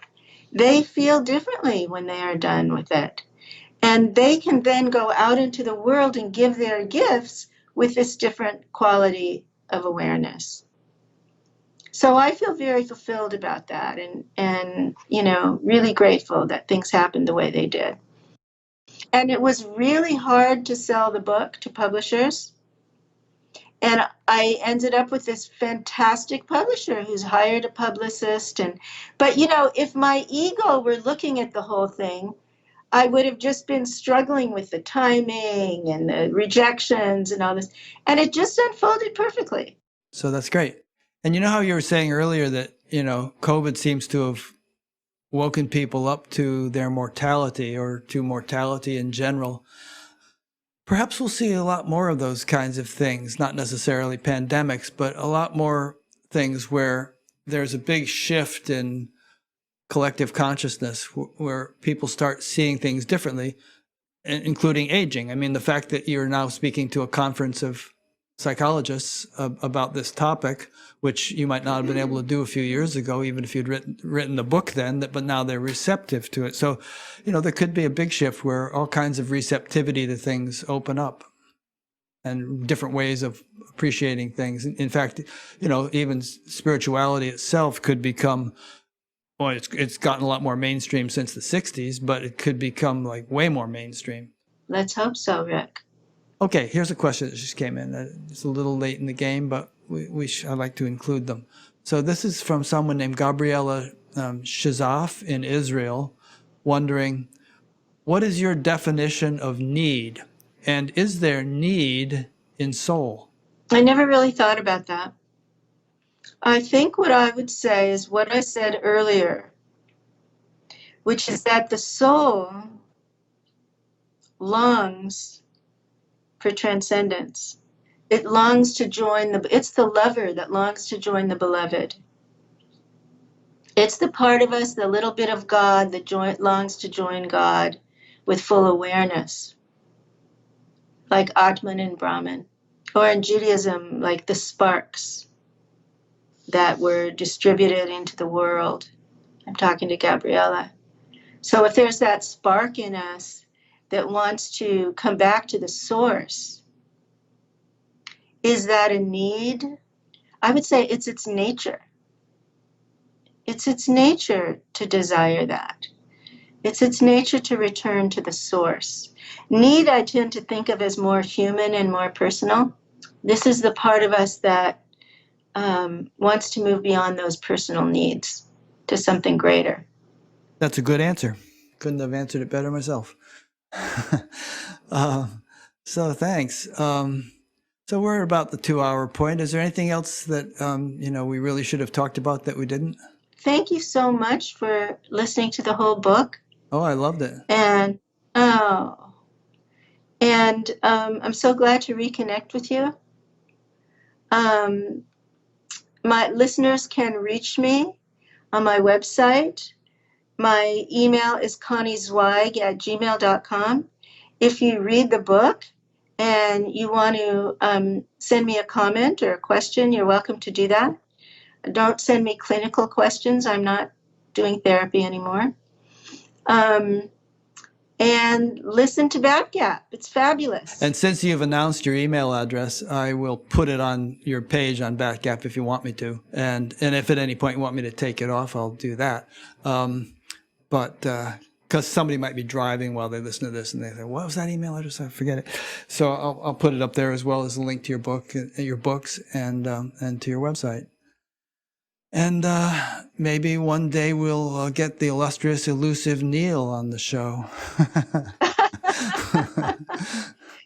they feel differently when they are done with it. And they can then go out into the world and give their gifts with this different quality of awareness. So I feel very fulfilled about that, and really grateful that things happened the way they did. And it was really hard to sell the book to publishers. And I ended up with this fantastic publisher who's hired a publicist. But if my ego were looking at the whole thing, I would have just been struggling with the timing and the rejections and all this. And it just unfolded perfectly. So that's great. And you know how you were saying earlier that, COVID seems to have woken people up to their mortality or to mortality in general. Perhaps we'll see a lot more of those kinds of things, not necessarily pandemics, but a lot more things where there's a big shift in collective consciousness where people start seeing things differently, including aging. I mean, the fact that you're now speaking to a conference of psychologists about this topic, which you might not have been able to do a few years ago, even if you'd written the book then, but now they're receptive to it. So, there could be a big shift where all kinds of receptivity to things open up and different ways of appreciating things. In fact, even spirituality itself could become, well, it's gotten a lot more mainstream since the 60s, but it could become like way more mainstream. Let's hope so, Rick. Okay, here's a question that just came in. It's a little late in the game, but I'd like to include them. So this is from someone named Gabriela Shazaf in Israel, wondering, what is your definition of need? And is there need in soul? I never really thought about that. I think what I would say is what I said earlier, which is that the soul longs for transcendence. It longs to join it's the lover that longs to join the beloved. It's the part of us, the little bit of God that longs to join God with full awareness, like Atman and Brahman, or in Judaism, like the sparks that were distributed into the world. I'm talking to Gabriela. So if there's that spark in us that wants to come back to the source, is that a need? I would say it's its nature. It's its nature to desire that. It's its nature to return to the source. Need, I tend to think of as more human and more personal. This is the part of us that wants to move beyond those personal needs to something greater. That's a good answer. Couldn't have answered it better myself. So thanks. So we're about the 2-hour point. Is there anything else that, we really should have talked about that we didn't? Thank you so much for listening to the whole book. Oh, I loved it. And I'm so glad to reconnect with you. My listeners can reach me on my website. My email is conniezweig@gmail.com. If you read the book and you want to send me a comment or a question, you're welcome to do that. Don't send me clinical questions. I'm not doing therapy anymore. And listen to Bat Gap. It's fabulous. And since you've announced your email address, I will put it on your page on Bat Gap if you want me to. And if at any point you want me to take it off, I'll do that. But because somebody might be driving while they listen to this and they say, what was that email address? I forget it. So I'll put it up there as well as a link to your book, your books, and to your website. And maybe one day we'll get the illustrious, elusive Neil on the show.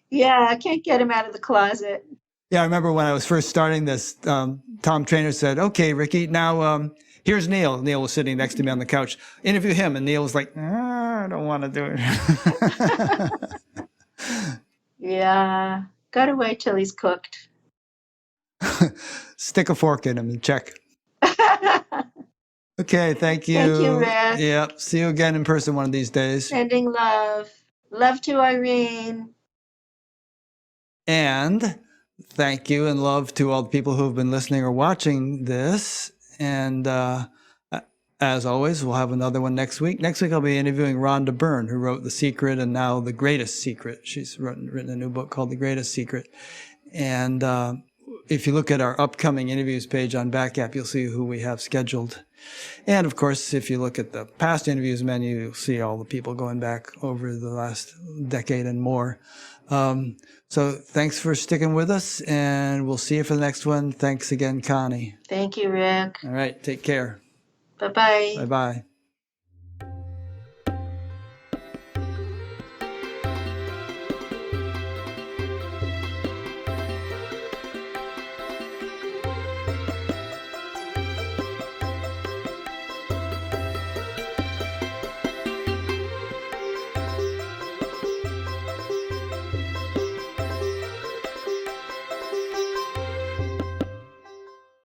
Yeah, I can't get him out of the closet. Yeah, I remember when I was first starting this, Tom Trainer said, okay, Ricky, now here's Neil. Neil was sitting next to me on the couch. Interview him. And Neil was like, I don't want to do it. Yeah, gotta wait till he's cooked. Stick a fork in him and check. Okay, thank you. Thank you, Rick. Yep. See you again in person one of these days. Sending love. Love to Irene. And thank you and love to all the people who have been listening or watching this. And as always, we'll have another one next week. Next week, I'll be interviewing Rhonda Byrne, who wrote The Secret and now The Greatest Secret. She's written a new book called The Greatest Secret. And if you look at our upcoming interviews page on Batgap, you'll see who we have scheduled. And of course, if you look at the past interviews menu, you'll see all the people going back over the last decade and more. So thanks for sticking with us, and we'll see you for the next one. Thanks again, Connie. Thank you, Rick. All right, take care. Bye-bye. Bye-bye.